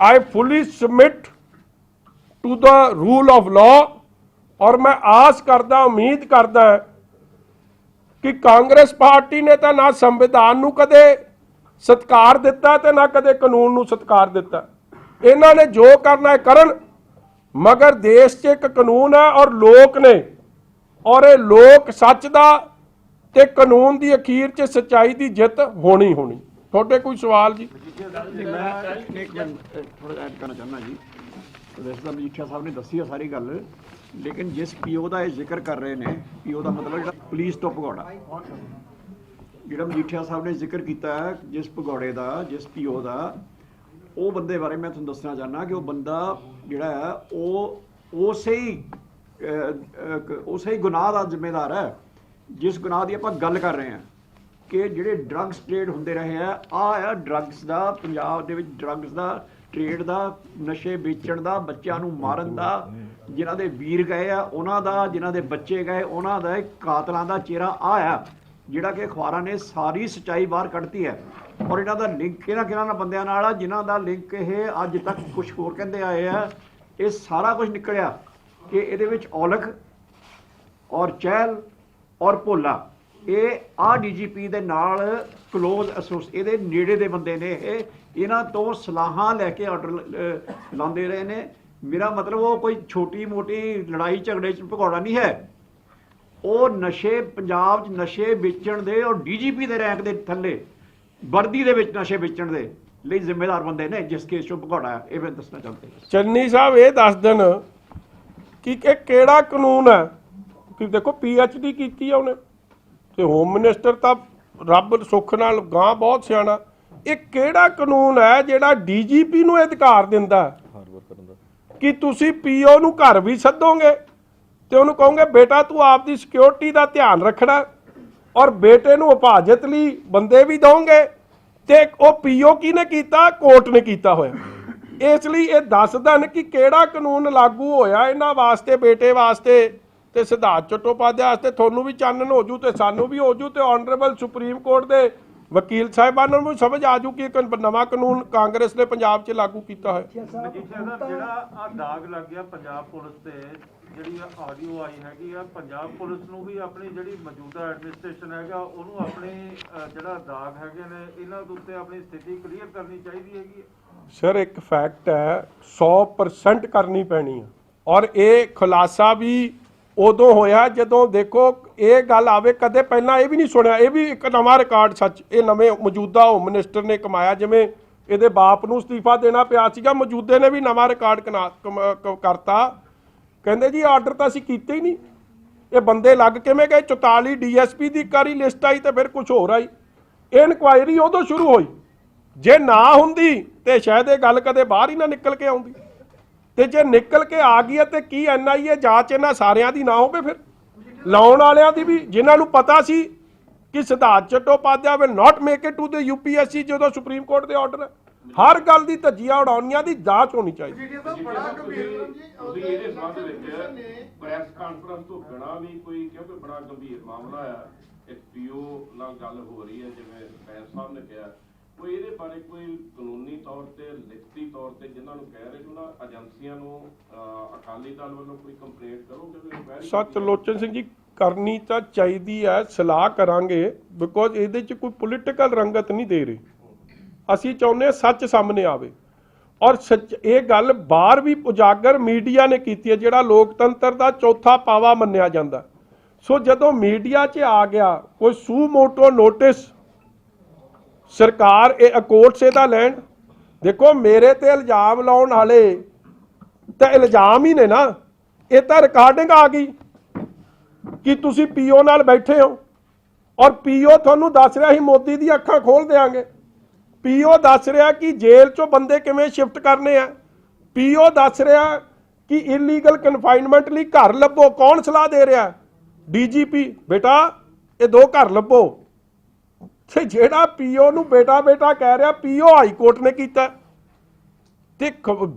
I fully submit to the rule of law, ਔਰ ਮੈਂ ਆਸ ਕਰਦਾ, ਉਮੀਦ ਕਰਦਾ ਕਿ ਕਾਂਗਰਸ ਪਾਰਟੀ ਨੇ ਤਾਂ ਨਾ ਸੰਵਿਧਾਨ ਨੂੰ ਕਦੇ ਸਤਿਕਾਰ ਦਿੱਤਾ ਤੇ ਨਾ ਕਦੇ ਕਾਨੂੰਨ ਨੂੰ ਸਤਿਕਾਰ ਦਿੱਤਾ। ਇਹਨਾਂ ਨੇ ਜੋ ਕਰਨਾ ਹੈ ਕਰਨ, ਮਗਰ ਦੇਸ਼ 'ਚ ਇੱਕ ਕਾਨੂੰਨ ਹੈ ਔਰ ਲੋਕ ਨੇ, ਔਰ ਇਹ ਲੋਕ ਸੱਚ ਦਾ ਤੇ ਕਾਨੂੰਨ ਦੀ ਅਖੀਰ 'ਚ ਸੱਚਾਈ ਦੀ ਜਿੱਤ ਹੋਣੀ ਹੋਣੀ। ਤੁਹਾਡੇ ਕੋਈ ਸਵਾਲ ਜੀ? ਮੈਂ ਇੱਕ ਮਿੰਟ ਥੋੜਾ ਐਡ ਕਰਨਾ ਚਾਹੁੰਦਾ ਜੀ। ਵੈਸੇ ਤਾਂ ਮਜੀਠੀਆ ਸਾਹਿਬ ਨੇ ਦੱਸੀ ਆ ਸਾਰੀ ਗੱਲ, ਲੇਕਿਨ ਜਿਸ PO ਦਾ ਇਹ ਜ਼ਿਕਰ ਕਰ ਰਹੇ ਨੇ, PO ਦਾ ਮਤਲਬ ਜਿਹੜਾ ਪੁਲਿਸ ਤੋਂ ਭਗੌੜਾ, ਜਿਹੜਾ ਮਜੀਠੀਆ ਸਾਹਿਬ ਨੇ ਜ਼ਿਕਰ ਕੀਤਾ ਹੈ ਜਿਸ ਭਗੌੜੇ ਦਾ, ਜਿਸ PO ਦਾ, ਉਹ ਬੰਦੇ ਬਾਰੇ ਮੈਂ ਤੁਹਾਨੂੰ ਦੱਸਣਾ ਚਾਹੁੰਦਾ ਕਿ ਉਹ ਬੰਦਾ ਜਿਹੜਾ ਹੈ ਉਹ ਉਸੇ ਹੀ ਗੁਨਾਹ ਦਾ ਜ਼ਿੰਮੇਦਾਰ ਹੈ ਜਿਸ ਗੁਨਾਹ ਦੀ ਆਪਾਂ ਗੱਲ ਕਰ ਰਹੇ ਹਾਂ ਕਿ ਜਿਹੜੇ ਡਰੱਗਸ ਟ੍ਰੇਡ ਹੁੰਦੇ ਰਹੇ ਆ ਡਰੱਗਸ ਦਾ, ਪੰਜਾਬ ਦੇ ਵਿੱਚ ਡਰੱਗਸ ਦਾ ਟ੍ਰੇਡ ਦਾ, ਨਸ਼ੇ ਵੇਚਣ ਦਾ, ਬੱਚਿਆਂ ਨੂੰ ਮਾਰਨ ਦਾ, ਜਿਨ੍ਹਾਂ ਦੇ ਵੀਰ ਗਏ ਆ ਉਹਨਾਂ ਦਾ, ਜਿਨ੍ਹਾਂ ਦੇ ਬੱਚੇ ਗਏ ਉਹਨਾਂ ਦਾ, ਕਾਤਲਾਂ ਦਾ ਚਿਹਰਾ ਆ ਜਿਹੜਾ ਕਿ ਅਖਬਾਰਾਂ ਨੇ ਸਾਰੀ ਸੱਚਾਈ ਬਾਹਰ ਕੱਢਤੀ ਹੈ। ਔਰ ਇਹਨਾਂ ਦਾ ਲਿੰਕ ਕਿਹਨਾਂ ਬੰਦਿਆਂ ਨਾਲ ਆ ਜਿਨ੍ਹਾਂ ਦਾ ਲਿੰਕ ਇਹ ਅੱਜ ਤੱਕ ਕੁਝ ਹੋਰ ਕਹਿੰਦੇ ਆਏ ਆ। ਇਹ ਸਾਰਾ ਕੁਝ ਨਿਕਲਿਆ ਕਿ ਇਹਦੇ ਵਿੱਚ ਔਲਖ ਔਰ ਚਹਿਲ ਔਰ ਭੋਲਾ ਇਹ ਆ ਡੀਜੀਪੀ ਦੇ ਨਾਲ ਕਲੋਜ਼ ਇਹਦੇ ਨੇੜੇ ਦੇ ਬੰਦੇ ਨੇ, ਇਹ ਇਹਨਾਂ ਤੋਂ ਸਲਾਹਾਂ ਲੈ ਕੇ ਆਰਡਰ ਲਾਉਂਦੇ ਰਹੇ ਨੇ। ਮੇਰਾ ਮਤਲਬ ਉਹ ਕੋਈ ਛੋਟੀ ਮੋਟੀ ਲੜਾਈ ਝਗੜੇ 'ਚ ਭਗੌੜਾ ਨਹੀਂ ਹੈ। ਉਹ ਨਸ਼ੇ ਪੰਜਾਬ 'ਚ ਨਸ਼ੇ ਵੇਚਣ ਦੇ ਔਰ ਡੀਜੀਪੀ ਦੇ ਰੈਂਕ ਦੇ ਥੱਲੇ ਵਰਦੀ ਦੇ ਵਿੱਚ ਨਸ਼ੇ ਵੇਚਣ ਦੇ ਲਈ ਜ਼ਿੰਮੇਦਾਰ ਬੰਦੇ ਨੇ, ਜਿਸ ਕੇਸ 'ਚੋਂ ਭਗੌੜਾ ਹੈ। ਇਹ ਮੈਂ ਦੱਸਣਾ ਚਾਹੁੰਦਾ। ਚੰਨੀ ਸਾਹਿਬ ਇਹ ਦੱਸ ਦੇਣ ਕਿ ਇਹ ਕਿਹੜਾ ਕਾਨੂੰਨ ਹੈ ਕਿ ਦੇਖੋ PhD ਕੀਤੀ ਆ ਉਹਨੇ ਤੇ ਹੋਮ ਮਿਨਿਸਟਰ ਤਾਂ ਰੱਬ ਸੁੱਖ ਨਾਲ ਗਾਂ ਬਹੁਤ ਸਿਆਣਾ। ਇਹ ਕਿਹੜਾ ਕਾਨੂੰਨ ਹੈ ਜਿਹੜਾ DGP ਨੂੰ ਅਧਿਕਾਰ ਦਿੰਦਾ ਕਿ ਤੁਸੀਂ PO ਨੂੰ ਘਰ ਵੀ ਸੱਦੋਗੇ ਤੇ ਉਹਨੂੰ ਕਹੋਗੇ ਬੇਟਾ ਤੂੰ ਆਪਦੀ ਸਿਕਿਉਰਿਟੀ ਦਾ ਧਿਆਨ ਰੱਖਣਾ ਔਰ ਬੇਟੇ ਨੂੰ ਹਿਫਾਜ਼ਤ ਲਈ ਬੰਦੇ ਵੀ ਦੋਗੇ ਤੇ ਉਹ PO ਕਿਹਨੇ ਕੀਤਾ? ਕੋਰਟ ਨੇ ਕੀਤਾ ਹੋਇਆ। ਇਸ ਲਈ ਇਹ ਦੱਸ ਦੇਣ ਕਿ ਕਿਹੜਾ ਕਾਨੂੰਨ ਲਾਗੂ ਹੋਇਆ ਇਹਨਾਂ ਵਾਸਤੇ, ਬੇਟੇ ਵਾਸਤੇ ਤੇ ਸਿਧਾਰਥ ਚਟੋਪਾਧਿਆਏ ਵਾਸਤੇ। ਤੁਹਾਨੂੰ ਵੀ ਚਾਨਣ ਹੋ ਜੂ ਤੇ ਸਾਨੂੰ ਵੀ ਹੋ ਜੂ ਤੇ ਆਨਰੇਬਲ ਸੁਪਰੀਮ ਕੋਰਟ ਦੇ ਵਕੀਲ ਸਾਹਿਬਾਨਾਂ ਨੂੰ ਸਮਝ ਆ ਜੂ ਕਿ ਇੱਕ ਨਵਾਂ ਕਾਨੂੰਨ ਕਾਂਗਰਸ ਨੇ ਪੰਜਾਬ 'ਚ ਲਾਗੂ ਕੀਤਾ ਹੈ। ਜਿਹੜਾ ਆ ਦਾਗ ਲੱਗ ਗਿਆ ਪੰਜਾਬ ਪੁਲਿਸ ਤੇ, ਜਿਹੜੀ ਆਡੀਓ ਆਈ ਹੈਗੀ ਆ, ਪੰਜਾਬ ਪੁਲਿਸ ਨੂੰ ਵੀ ਆਪਣੀ ਜਿਹੜੀ ਮੌਜੂਦਾ ਐਡਮਿਨਿਸਟ੍ਰੇਸ਼ਨ ਹੈਗਾ ਉਹਨੂੰ ਆਪਣੇ ਜਿਹੜਾ ਦਾਗ ਹੈਗੇ ਨੇ ਇਹਨਾਂ ਦੇ ਉੱਤੇ ਆਪਣੀ ਸਥਿਤੀ ਕਲੀਅਰ ਕਰਨੀ ਚਾਹੀਦੀ ਹੈਗੀ। ਸਰ ਇੱਕ ਫੈਕਟ ਹੈ 100% ਕਰਨੀ ਪੈਣੀ ਹੈ ਔਰ ਇਹ ਖੁਲਾਸਾ ਵੀ ਉਦੋਂ ਹੋਇਆ ਜਦੋਂ ਦੇਖੋ ਇਹ ਗੱਲ ਆਵੇ। ਕਦੇ ਪਹਿਲਾਂ ਇਹ ਵੀ ਨਹੀਂ ਸੁਣਿਆ। ਇਹ ਵੀ ਇੱਕ ਨਵਾਂ ਰਿਕਾਰਡ ਸੱਚ ਇਹ ਨਵੇਂ ਮੌਜੂਦਾ ਹੋਮ ਮਿਨਿਸਟਰ ਨੇ ਕਮਾਇਆ। ਜਿਵੇਂ ਇਹਦੇ ਬਾਪ ਨੂੰ ਅਸਤੀਫਾ ਦੇਣਾ ਪਿਆ ਸੀਗਾ, ਮੌਜੂਦੇ ਨੇ ਵੀ ਨਵਾਂ ਰਿਕਾਰਡ ਕਰਤਾ। ਕਹਿੰਦੇ ਜੀ ਆਰਡਰ ਤਾਂ ਅਸੀਂ ਕੀਤੇ ਹੀ ਨਹੀਂ, ਇਹ ਬੰਦੇ ਲੱਗ ਕਿਵੇਂ ਗਏ। 44 DSP ਦੀ ਕਾਰੀ ਲਿਸਟ ਆਈ ਤੇ ਫਿਰ ਕੁਝ ਹੋਰ ਆਈ। ਇਹ ਇਨਕੁਆਇਰੀ ਉਦੋਂ ਸ਼ੁਰੂ ਹੋਈ। ਜੇ ਨਾ ਹੁੰਦੀ ਤੇ ਸ਼ਾਇਦ ਇਹ ਗੱਲ ਕਦੇ ਬਾਹਰ ਹੀ ਨਾ ਨਿਕਲ ਕੇ ਆਉਂਦੀ ਤੇ ਜੇ ਨਿਕਲ ਕੇ ਆ ਗਈ ਤੇ ਕੀ NIA ਜਾਂਚ ਇਹਨਾਂ ਸਾਰਿਆਂ ਦੀ ਨਾ ਹੋਵੇ? ਫਿਰ ਲਾਉਣ ਵਾਲਿਆਂ ਦੀ ਵੀ, ਜਿਨ੍ਹਾਂ ਨੂੰ ਪਤਾ ਸੀ ਕਿ Siddharth Chattopadhyay will not make it to the UPSC ਜਦੋਂ ਸੁਪਰੀਮ ਕੋਰਟ ਦੇ ਆਰਡਰ ਹੈ। ਹਰ ਗੱਲ ਦੀ ਧੱਜੀਆਂ ਉਡਾਉਣੀਆਂ ਦੀ ਜਾਂਚ ਹੋਣੀ ਚਾਹੀਦੀ। ਤੁਸੀਂ ਇਹਦੇ ਸੰਬੰਧ ਵਿੱਚ ਪ੍ਰੈਸ ਕਾਨਫਰੰਸ ਤੋਂ ਬਿਨਾਂ ਵੀ ਕੋਈ, ਕਿਉਂਕਿ ਬੜਾ ਗੰਭੀਰ ਮਾਮਲਾ ਆ, ਇੱਕ PO ਨਾਲ ਗੱਲ ਹੋ ਰਹੀ ਹੈ ਜਿਵੇਂ ਬੈਂਸ ਸਾਹਿਬ ਨੇ ਕਿਹਾ, ਕੋਈ ਇਹਦੇ ਬਾਰੇ ਕੋਈ ਕਾਨੂੰਨੀ ਤੌਰ ਤੇ ਲਿਖਤੀ ਤੌਰ ਤੇ ਜਿਨ੍ਹਾਂ ਨੂੰ ਕਹਿ ਰਹੇ ਕਿ ਉਹਨਾਂ ਏਜੰਸੀਆਂ ਨੂੰ ਅਕਾਲੀ ਦਲ ਵੱਲੋਂ ਕੋਈ ਕੰਪਲੇਂਟ ਕਰੋਗੇ? ਸੱਚ ਲੋਚਨ ਸਿੰਘ ਜੀ ਕਰਨੀ ਤਾਂ ਚਾਹੀਦੀ ਹੈ, ਸਲਾਹ ਕਰਾਂਗੇ, ਬਿਕੋਜ਼ ਇਹਦੇ 'ਚ ਕੋਈ ਪੋਲੀਟੀਕਲ ਰੰਗਤ ਨਹੀਂ ਦੇ ਰਹੇ। ਅਸੀਂ ਚਾਹੁੰਦੇ ਹਾਂ ਸੱਚ ਸਾਹਮਣੇ ਆਵੇ ਔਰ ਸੱਚ ਇਹ ਗੱਲ ਬਾਹਰ ਵੀ ਉਜਾਗਰ ਮੀਡੀਆ ਨੇ ਕੀਤੀ ਹੈ, ਜਿਹੜਾ ਲੋਕਤੰਤਰ ਦਾ ਚੌਥਾ ਪਾਵਾ ਮੰਨਿਆ ਜਾਂਦਾ। ਸੋ ਜਦੋਂ ਮੀਡੀਆ 'ਚ ਆ ਗਿਆ ਕੋਈ ਸੂ ਮੋਟੋ ਨੋਟਿਸ ਸਰਕਾਰ ਇਹ ਅਕੋਰਡਸ ਇਹਦਾ ਲੈਣ। ਦੇਖੋ ਮੇਰੇ ਤੇ ਇਲਜ਼ਾਮ ਲਾਉਣ ਵਾਲੇ ਤਾਂ ਇਲਜ਼ਾਮ ਹੀ ਨੇ ਨਾ, ਇਹ ਤਾਂ ਰਿਕਾਰਡਿੰਗ ਆ ਗਈ ਕਿ ਤੁਸੀਂ PO ਨਾਲ ਬੈਠੇ ਹੋ ਔਰ PO ਤੁਹਾਨੂੰ ਦੱਸ ਰਿਹਾ ਸੀ ਮੋਦੀ ਦੀ ਅੱਖਾਂ ਖੋਲ ਦੇਾਂਗੇ। PO ਦੱਸ ਰਿਹਾ ਕਿ ਜੇਲ੍ਹ 'ਚੋਂ ਬੰਦੇ ਕਿਵੇਂ ਸ਼ਿਫਟ ਕਰਨੇ ਆ। PO ਦੱਸ ਰਿਹਾ ਕਿ ਇਲੀਗਲ ਕਨਫਾਈਨਮੈਂਟ ਲਈ ਘਰ ਲੱਭੋ। ਕੌਣ ਸਲਾਹ ਦੇ ਰਿਹਾ? DGP। ਬੇਟਾ ਇਹ 2 ਘਰ ਲੱਭੋ। ਤੇ ਜਿਹੜਾ PO ਨੂੰ ਬੇਟਾ ਬੇਟਾ ਕਹਿ ਰਿਹਾ, PO ਹਾਈ ਕੋਰਟ ਨੇ ਕੀਤਾ ਤੇ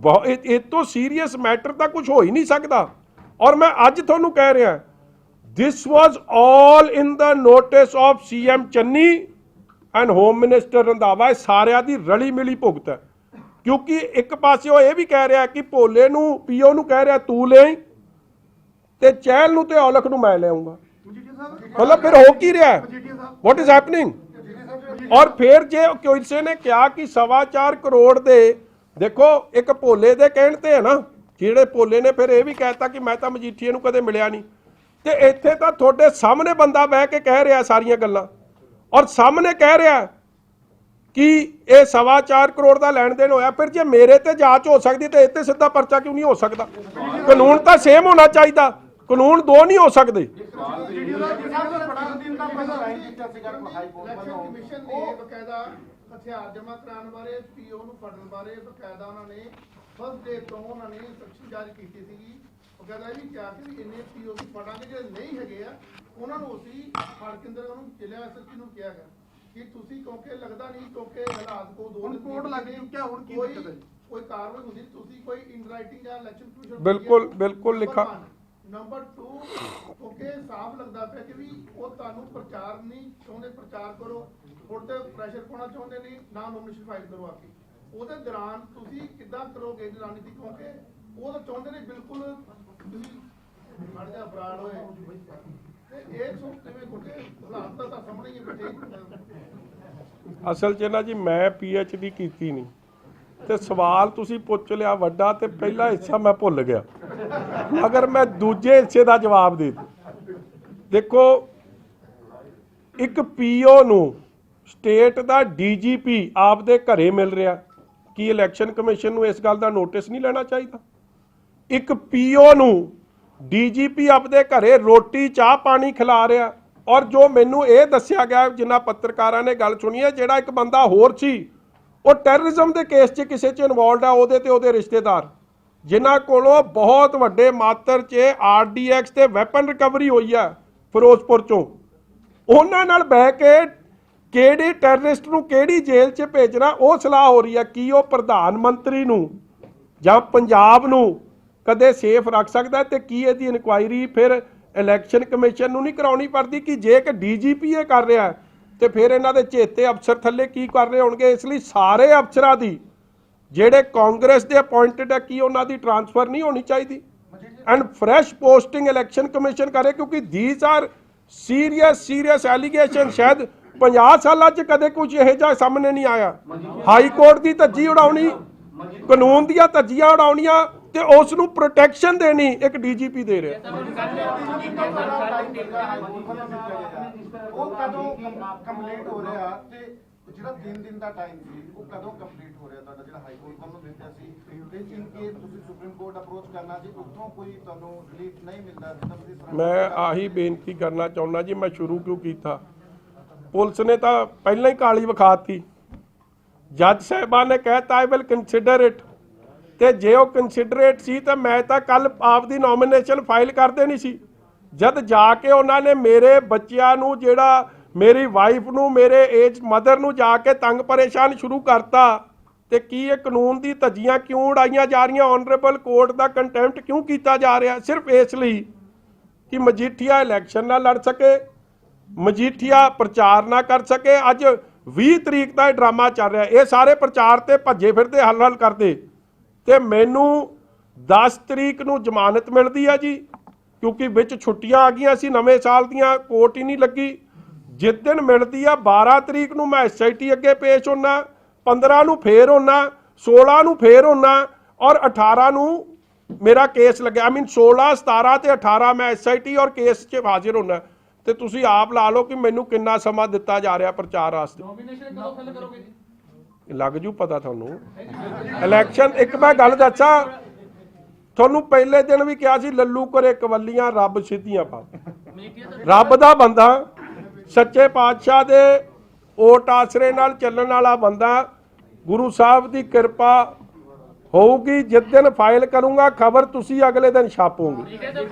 ਇਹ ਤੋਂ ਸੀਰੀਅਸ ਮੈਟਰ ਤਾਂ ਕੁਝ ਹੋ ਹੀ ਨਹੀਂ ਸਕਦਾ। ਔਰ ਮੈਂ ਅੱਜ ਤੁਹਾਨੂੰ ਕਹਿ ਰਿਹਾ this was all in the notice of CM Channi and home minister Randhawa. ਸਾਰਿਆਂ ਦੀ ਰਲੀ ਮਿਲੀ ਭੁਗਤ ਹੈ, ਕਿਉਂਕਿ ਇੱਕ ਪਾਸੇ ਉਹ ਇਹ ਵੀ ਕਹਿ ਰਿਹਾ ਕਿ ਭੋਲੇ ਨੂੰ PO ਨੂੰ ਕਹਿ ਰਿਹਾ ਤੂੰ ਲੈ ਤੇ ਚਹਿਲ ਨੂੰ ਤੇ ਔਲਖ ਨੂੰ ਮੈਂ ਲੈ ਆਉਂਗਾ। ਮਤਲਬ ਫਿਰ ਹੋ ਕੀ ਰਿਹਾ? What is happening? ਔਰ ਫਿਰ ਜੇ ਕਿਸੇ ਨੇ ਕਿਹਾ ਕਿ 4.25 ਕਰੋੜ ਦੇ, ਦੇਖੋ ਇੱਕ ਭੋਲੇ ਦੇ ਕਹਿਣ ਤੇ ਹੈ ਨਾ, ਜਿਹੜੇ ਭੋਲੇ ਨੇ ਫਿਰ ਇਹ ਵੀ ਕਹਿਤਾ ਕਿ ਮੈਂ ਤਾਂ ਮਜੀਠੀਏ ਨੂੰ ਕਦੇ ਮਿਲਿਆ ਨਹੀਂ। ਤੇ ਇੱਥੇ ਤਾਂ ਤੁਹਾਡੇ ਸਾਹਮਣੇ ਬੰਦਾ ਬਹਿ ਕੇ ਕਹਿ ਰਿਹਾ ਸਾਰੀਆਂ ਗੱਲਾਂ ਔਰ ਸਾਹਮਣੇ ਕਹਿ ਰਿਹਾ ਕਿ ਇਹ 4.25 ਕਰੋੜ ਦਾ ਲੈਣ ਦੇਣ ਹੋਇਆ। ਫਿਰ ਜੇ ਮੇਰੇ ਤੇ ਜਾਂਚ ਹੋ ਸਕਦੀ ਤੇ ਇੱਥੇ ਸਿੱਧਾ ਪਰਚਾ ਕਿਉਂ ਨਹੀਂ ਹੋ ਸਕਦਾ? ਕਾਨੂੰਨ ਤਾਂ ਸੇਮ ਹੋਣਾ ਚਾਹੀਦਾ, ਕਾਨੂੰਨ 2 ਨਹੀਂ ਹੋ ਸਕਦੇ। ਹਥਿਆਰ ਜਮ੍ਹਾਂ ਕਰਾਉਣ ਬਾਰੇ, PO ਨੂੰ ਫੜਨ ਬਾਰੇ ਬਕਾਇਦਾ ਉਹਨਾਂ ਨੇ ਫਸਟ ਡੇ ਤੋਂ ਉਹਨਾਂ ਨੇ ਇੰਸਟਰਕਸ਼ਨ ਜਾਰੀ ਕੀਤੀ ਸੀਗੀ। ਬਕਾਇਦਾ ਇਹ ਵੀ ਕਿਹਾ ਕਿ ਇੰਨੇ PO ਨੂੰ ਫੜਾਂਗੇ, ਜਿਹੜੇ ਨਹੀਂ ਹੈਗੇ ਆ ਉਹਨਾਂ ਨੂੰ ਅਸੀਂ ਫੜ ਕੇ ਅੰਦਰ ਉਹਨੂੰ ਜ਼ਿਲ੍ਹਾ SSP ਨੂੰ ਕਿਹਾ ਗਿਆ ਕਿ ਤੁਸੀਂ, ਕਿਉਂਕਿ ਲੱਗਦਾ ਨਹੀਂ ਕਿਉਂਕਿ ਹਾਲਾਤ ਕੋ 2 ਦਿਨ ਕੋਰਟ ਲੱਗ ਚੁੱਕਿਆ, ਹੁਣ ਕੀ ਦਿੱਕਤ ਹੈ? ਕੋਈ ਕਾਰਵਾਈ ਹੁੰਦੀ ਤੁਸੀਂ ਕੋਈ ਇਨ ਰਾਈਟਿੰਗ ਜਾਂ ਇਲੈਕਸ਼ਨ ਕਮਿਸ਼ਨ ਬਿਲਕੁਲ ਲਿਖਾ। ਨੰਬਰ 2 ਕਿਉਂਕਿ ਸਾਫ਼ ਲੱਗਦਾ ਪਿਆ ਕਿ ਵੀ ਉਹ ਤੁਹਾਨੂੰ ਪ੍ਰਚਾਰ ਨਹੀਂ ਚਾਹੁੰਦੇ, ਪ੍ਰਚਾਰ ਕਰੋ, ਤੁਹਾਡੇ ਪ੍ਰੈਸ਼ਰ ਪਾਉਣਾ ਚਾਹੁੰਦੇ ਨਹੀਂ, ਨਾ ਨੋਮੀਨੇਸ਼ਨ ਫਾਈਲ ਕਰੋ ਆ ਕੇ। ਉਹਦੇ ਦੌਰਾਨ ਤੁਸੀਂ ਕਿੱਦਾਂ ਕਰੋਗੇ ਰਣਨੀਤੀ? ਕਿਉਂਕਿ ਉਹ ਤਾਂ ਚਾਹੁੰਦੇ ਨੇ ਬਿਲਕੁਲ ਤੁਸੀਂ ਖੜ ਜਾ ਬਰਾੜ ਹੋਏ ਤੇ ਇਹ ਸੁਣ ਕਿਵੇਂ ਗੁੱਟੇ ਹਾਲਾਤ ਤਾਂ ਸਾਹਮਣੇ ਹੀ ਬੈਠੇ। ਅਸਲ 'ਚ ਨਾ ਜੀ ਮੈਂ PhD ਕੀਤੀ ਨਹੀਂ ਤੇ ਸਵਾਲ ਤੁਸੀਂ ਪੁੱਛ ਲਿਆ ਵੱਡਾ ਤੇ ਪਹਿਲਾ ਹਿੱਸਾ ਮੈਂ ਭੁੱਲ ਗਿਆ, ਅਗਰ ਮੈਂ ਦੂਜੇ ਹਿੱਸੇ ਦਾ ਜਵਾਬ ਦੇ ਦੇਖੋ, ਇੱਕ PO ਨੂੰ ਸਟੇਟ ਦਾ DGP ਆਪਦੇ ਘਰੇ ਮਿਲ ਰਿਹਾ, ਕੀ ਇਲੈਕਸ਼ਨ ਕਮਿਸ਼ਨ ਨੂੰ ਇਸ ਗੱਲ ਦਾ ਨੋਟਿਸ ਨਹੀਂ ਲੈਣਾ ਚਾਹੀਦਾ? ਇੱਕ PO ਨੂੰ DGP ਆਪਦੇ ਘਰੇ ਰੋਟੀ ਚਾਹ ਪਾਣੀ ਖਿਲਾ ਰਿਹਾ, ਔਰ ਜੋ ਮੈਨੂੰ ਇਹ ਦੱਸਿਆ ਗਿਆ ਜਿਨ੍ਹਾਂ ਪੱਤਰਕਾਰਾਂ ਨੇ ਗੱਲ ਸੁਣੀ ਹੈ, ਜਿਹੜਾ ਇੱਕ ਬੰਦਾ ਹੋਰ ਸੀ ਉਹ ਟੈਰਰਿਜ਼ਮ ਦੇ ਕੇਸ 'ਚ ਕਿਸੇ 'ਚ ਇਨਵੋਲਡ ਆ, ਉਹਦੇ ਤੇ ਉਹਦੇ ਰਿਸ਼ਤੇਦਾਰ ਜਿਨ੍ਹਾਂ ਕੋਲੋਂ ਬਹੁਤ ਵੱਡੇ ਮਾਤਰ 'ਚ RDX ਤੇ ਵੈਪਨ ਰਿਕਵਰੀ ਹੋਈ ਆ ਫਿਰੋਜ਼ਪੁਰ 'ਚੋਂ, ਉਹਨਾਂ ਨਾਲ ਬਹਿ ਕੇ ਕਿਹੜੇ ਟੈਰਰਿਸਟ ਨੂੰ ਕਿਹੜੀ ਜੇਲ੍ਹ 'ਚ ਭੇਜਣਾ ਉਹ ਸਲਾਹ ਹੋ ਰਹੀ ਹੈ। ਕੀ ਉਹ ਪ੍ਰਧਾਨ ਮੰਤਰੀ ਨੂੰ ਜਾਂ ਪੰਜਾਬ ਨੂੰ ਕਦੇ ਸੇਫ ਰੱਖ ਸਕਦਾ? ਤੇ ਕੀ ਇਹਦੀ ਇਨਕੁਆਇਰੀ ਫਿਰ ਇਲੈਕਸ਼ਨ ਕਮਿਸ਼ਨ ਨੂੰ ਨਹੀਂ ਕਰਾਉਣੀ ਪੜਦੀ? ਕਿ ਜੇ ਕਿ DGP ਇਹ ਕਰ ਰਿਹਾ ਤੇ ਫਿਰ ਇਹਨਾਂ ਦੇ ਚੇਤੇ ਅਫਸਰ ਥੱਲੇ ਕੀ ਕਰ ਰਹੇ ਹੋਣਗੇ? ਇਸ ਲਈ ਸਾਰੇ ਅਫਸਰਾਂ ਦੀ ਜਿਹੜੇ ਕਾਂਗਰਸ ਦੇ ਅਪਾਇੰਟਡ ਹੈ, ਕੀ ਉਹਨਾਂ ਦੀ ਟ੍ਰਾਂਸਫਰ ਨਹੀਂ ਹੋਣੀ ਚਾਹੀਦੀ and fresh posting election commission ਕਰੇ? ਕਿਉਂਕਿ ਥੀਸ ਆਰ ਸੀਰੀਅਸ ਐਲੀਗੇਸ਼ਨ। ਸ਼ਾਇਦ 50 ਸਾਲਾਂ 'ਚ ਕਦੇ ਕੁਝ ਇਹੋ ਜਿਹਾ ਸਾਹਮਣੇ ਨਹੀਂ ਆਇਆ। ਹਾਈ ਕੋਰਟ ਦੀ ਧੱਜੀ ਉਡਾਉਣੀ, ਕਾਨੂੰਨ ਦੀਆਂ ਧੱਜੀਆਂ ਉਡਾਉਣੀਆਂ ਤੇ ਉਸ ਨੂੰ ਪ੍ਰੋਟੈਕਸ਼ਨ ਦੇਣੀ ਇੱਕ DGP ਦੇ ਰਿਹਾ। ਉਹ ਕਦੋਂ ਕੰਪਲੀਟ ਹੋ ਰਿਹਾ ਤੇ ਜਿਹੜਾ 3 ਦਿਨ ਦਾ ਟਾਈਮ ਸੀ ਉਹ ਕਦੋਂ ਕੰਪਲੀਟ ਹੋ ਰਿਹਾ ਤੁਹਾਡਾ, ਜਿਹੜਾ ਹਾਈ ਕੋਰਟ ਵੱਲੋਂ ਦਿੱਤਾ ਸੀ? ਤੇ ਇਨ ਕੇਸ ਤੁਸੀਂ ਸੁਪਰੀਮ ਕੋਰਟ ਅਪਰੋਚ ਕਰਨਾ ਜੀ, ਉੱਥੋਂ ਕੋਈ ਤੁਹਾਨੂੰ ਰਿਲੀਫ ਨਹੀਂ ਮਿਲਦਾ ਤਾਂ ਤੁਸੀਂ? ਮੈਂ ਆਹੀ ਬੇਨਤੀ ਕਰਨਾ ਚਾਹੁੰਦਾ ਜੀ, ਮੈਂ ਸ਼ੁਰੂ ਕਿਉਂ ਕੀਤਾ, ਪੁਲਿਸ ਨੇ ਤਾਂ ਪਹਿਲਾਂ ਹੀ ਕਾਲੀ ਵਿਖਾਤੀ। ਜੱਜ ਸਾਹਿਬਾਨ ਨੇ ਕਹਿਤਾ ਆਈ ਵਿਲ ਕੰਸੀਡਰ ਇਟ, ਤੇ ਜੇ ਉਹ ਕੰਸੀਡਰੇਟ ਸੀ ਤਾਂ ਮੈਂ ਤਾਂ ਕੱਲ ਆਪਦੀ ਨੋਮੀਨੇਸ਼ਨ ਫਾਈਲ ਕਰ ਦੇਣੀ ਸੀ। ਜਦ ਜਾ ਕੇ ਉਹਨਾਂ ਨੇ ਮੇਰੇ ਬੱਚਿਆਂ ਨੂੰ, ਜਿਹੜਾ ਮੇਰੀ ਵਾਈਫ ਨੂੰ, ਮੇਰੇ ਏਜ ਮਦਰ ਨੂੰ ਜਾ ਕੇ ਤੰਗ ਪਰੇਸ਼ਾਨ ਸ਼ੁਰੂ ਕਰਤਾ, ਤੇ ਕੀ ਇਹ ਕਾਨੂੰਨ ਦੀ ਧੱਜੀਆਂ ਕਿਉਂ ਉਡਾਈਆਂ ਜਾ ਰਹੀਆਂ? ਆਨਰੇਬਲ ਕੋਰਟ ਦਾ ਕੰਟੈਂਪਟ ਕਿਉਂ ਕੀਤਾ ਜਾ ਰਿਹਾ? ਸਿਰਫ ਇਸ ਲਈ ਕਿ ਮਜੀਠੀਆ ਇਲੈਕਸ਼ਨ ਨਾ ਲੜ ਸਕੇ, ਮਜੀਠੀਆ ਪ੍ਰਚਾਰ ਨਾ ਕਰ ਸਕੇ। ਅੱਜ 20 ਤਰੀਕ ਦਾ ਇਹ ਡਰਾਮਾ ਚੱਲ ਰਿਹਾ, ਇਹ ਸਾਰੇ ਪ੍ਰਚਾਰ ਤੇ ਭੱਜੇ ਫਿਰਦੇ ਹੱਲ ਕਰਦੇ, ਤੇ ਮੈਨੂੰ 10 ਤਰੀਕ ਨੂੰ ਜ਼ਮਾਨਤ ਮਿਲਦੀ ਆ ਜੀ, ਕਿਉਂਕਿ ਵਿੱਚ ਛੁੱਟੀਆਂ ਆ ਗਈਆਂ ਸੀ ਨਵੇਂ ਸਾਲ ਦੀਆਂ, ਕੋਰਟ ਹੀ ਨਹੀਂ ਲੱਗੀ। ਜਿਸ ਦਿਨ ਮਿਲਦੀ ਆ 12 ਤਰੀਕ ਨੂੰ ਮੈਂ SIT ਅੱਗੇ ਪੇਸ਼ ਹੋਣਾ, 15 ਨੂੰ ਫੇਰ ਹੋਣਾ, 16 ਨੂੰ ਫੇਰ ਹੋਣਾ, ਔਰ 18 ਨੂੰ ਮੇਰਾ ਕੇਸ ਲੱਗਿਆ। 16, 17 ਤੇ 18 ਮੈਂ SIT ਔਰ ਕੇਸ 'ਚ ਹਾਜ਼ਰ ਹੋਣਾ। ਤੇ ਤੁਸੀਂ ਆਪ ਲਾ ਲਓ ਕਿ ਮੈਨੂੰ ਕਿੰਨਾ ਸਮਾਂ ਦਿੱਤਾ ਜਾ ਰਿਹਾ ਪ੍ਰਚਾਰ ਵਾਸਤੇ। ਨੋਮੀਨੇਸ਼ਨ ਕਦੋਂ ਫਿਲ ਕਰੋਗੇ ਜੀ? ਲੱਗ ਜੂ ਪਤਾ ਤੁਹਾਨੂੰ। ਇਲੈਕਸ਼ਨ, ਇੱਕ ਮੈਂ ਗੱਲ ਦੱਸਾਂ ਤੁਹਾਨੂੰ, ਪਹਿਲੇ ਦਿਨ ਵੀ ਕਿਹਾ ਸੀ ਲੱਲੂ ਕਰੇ ਕਵੱਲੀਆਂ ਰੱਬ ਸਿੱਧੀਆਂ ਪਾ। ਰੱਬ ਦਾ ਬੰਦਾ, ਸੱਚੇ ਪਾਤਸ਼ਾਹ ਦੇ ਓਟ ਆਸਰੇ ਨਾਲ ਚੱਲਣ ਵਾਲਾ ਬੰਦਾ, ਗੁਰੂ ਸਾਹਿਬ ਦੀ ਕਿਰਪਾ ਹੋਊਗੀ। ਜਿਸ ਦਿਨ ਫਾਈਲ ਕਰੂੰਗਾ ਖਬਰ ਤੁਸੀਂ ਅਗਲੇ ਦਿਨ ਛਾਪੋਗੇ। ਠੀਕ ਹੈ ਸਰ,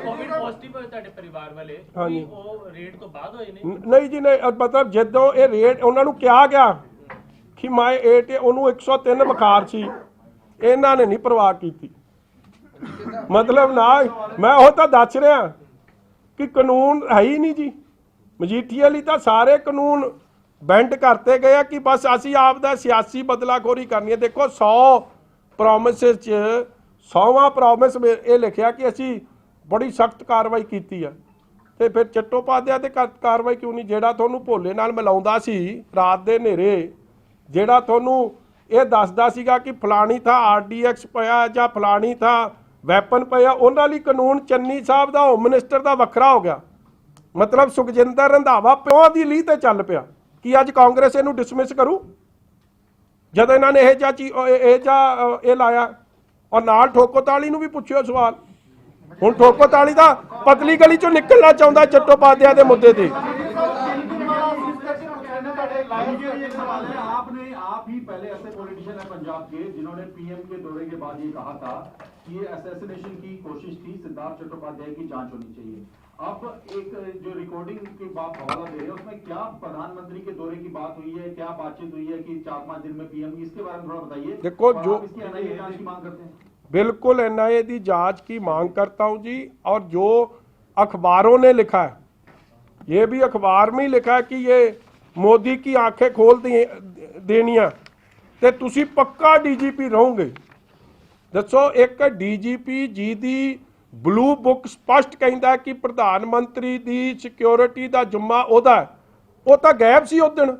ਕੋਵਿਡ ਪੋਜ਼ਿਟਿਵ ਹੋਏ ਤੁਹਾਡੇ ਪਰਿਵਾਰ ਵਾਲੇ, ਹਾਂਜੀ। ਉਹ ਰੇਟ ਤੋਂ ਬਾਅਦ ਹੋਏ ਨੇ? ਨਹੀਂ ਜੀ, ਨਹੀਂ, ਮਤਲਬ ਜਦੋਂ ਇਹ ਰੇਟ ਉਹਨਾਂ ਨੂੰ ਕਿਹਾ ਗਿਆ ਕਿ ਮੈਂ 8, ਉਹਨੂੰ 103 ਬੁਖਾਰ ਸੀ, ਇਹਨਾਂ ਨੇ ਨਹੀਂ ਪਰਵਾਹ ਕੀਤੀ। ਮਤਲਬ ਨਾ, ਮੈਂ ਉਹ ਤਾਂ ਦੱਸ ਰਿਹਾ ਕਿ ਕਾਨੂੰਨ ਹੈ ਹੀ ਨਹੀਂ ਜੀ। ਮਜੀਠੀਆ ਲਈ ਤਾਂ ਸਾਰੇ ਕਾਨੂੰਨ ਬੈਂਡ ਕਰਤੇ ਗਏ ਆ ਕਿ ਬਸ ਅਸੀਂ ਆਪ ਦਾ ਸਿਆਸੀ ਬਦਲਾਖੋਰੀ ਕਰਨੀ ਹੈ। ਦੇਖੋ 100 ਪ੍ਰੋਮਿਸਿਸ 'ਚ 100ਵਾਂ ਪ੍ਰੋਮਿਸ ਇਹ ਲਿਖਿਆ ਕਿ ਅਸੀਂ ਬੜੀ ਸਖਤ ਕਾਰਵਾਈ ਕੀਤੀ ਆ, ਤੇ ਫਿਰ ਚੱਟੋਪਾਧਿਆ ਤੇ ਕਾਰਵਾਈ ਕਿਉਂ ਨਹੀਂ? ਜਿਹੜਾ ਤੁਹਾਨੂੰ ਭੋਲੇ ਨਾਲ ਮਿਲਾਉਂਦਾ ਸੀ ਰਾਤ ਦੇ ਹਨੇਰੇ, ਜਿਹੜਾ ਤੁਹਾਨੂੰ ਇਹ ਦੱਸਦਾ ਸੀਗਾ ਕਿ ਫਲਾਣੀ ਥਾਂ RDX ਪਿਆ ਜਾਂ ਫਲਾਣੀ ਥਾਂ ਵੈਪਨ ਪਿਆ, ਉਹਨਾਂ ਲਈ ਕਾਨੂੰਨ ਚੰਨੀ ਸਾਹਿਬ ਦਾ, ਹੋਮ ਮਿਨਿਸਟਰ ਦਾ ਵੱਖਰਾ ਹੋ ਗਿਆ। ਮਤਲਬ ਸੁਖਜਿੰਦਰ ਰੰਧਾਵਾ ਪਿਓ ਦੀ ਲੀਹ ਤੇ ਚੱਲ ਪਿਆ ਕਿ ਅੱਜ ਕਾਂਗਰਸ ਇਹਨੂੰ ਡਿਸਮਿਸ ਕਰੂ, ਜਦੋਂ ਇਹਨਾਂ ਨੇ ਇਹ ਲਾਇਆ। ਔਰ ਨਾਲ ਠੋਕੋਤਾਲੀ ਨੂੰ ਵੀ ਪੁੱਛਿਓ ਸਵਾਲ। ਹੁਣ ਠੋਕੋਤਾਲੀ ਦਾ ਪਤਲੀ ਗਲੀ ਚੋਂ ਨਿਕਲਣਾ ਚਾਹੁੰਦਾ ਚੱਟੋਪਾਧਿਆ ਦੇ ਮੁੱਦੇ ਤੇ। आपने आप ही पहले ऐसे पॉलिटिशियन है पंजाब के जिन्होंने PM के दौरे के बाद ये कहा था कि ये असैसिनेशन की कोशिश थी, सिद्धार्थ चट्टोपाध्याय की जांच होनी चाहिए। आप एक जो रिकॉर्डिंग की बात हवाला दे रहे हैं, उसमें क्या प्रधानमंत्री के दौरे की बात हुई है, क्या बातचीत हुई है कि 4-5 दिन में PM, इसके बारे में थोड़ा बताइए। देखो, जो इसकी NIA जांच की मांग करते हैं। बिल्कुल NIA की जांच की मांग करता हूं जी। और जो अखबारों ने लिखा है, ये भी अखबार में ही लिखा है कि ये मोदी की आंखें खोल देनिया, ते तुसी पक्का DGP रहोगे। दसो, एक DGP जी दी ਬਲੂ ਬੁੱਕ ਸਪਸ਼ਟ ਕਹਿੰਦਾ ਕਿ ਪ੍ਰਧਾਨ ਮੰਤਰੀ ਦੀ ਸਿਕਿਉਰਿਟੀ ਦਾ ਜ਼ਿੰਮਾ ਉਹਦਾ ਹੈ। ਉਹ ਤਾਂ ਗਾਇਬ ਸੀ ਉਸ ਦਿਨ।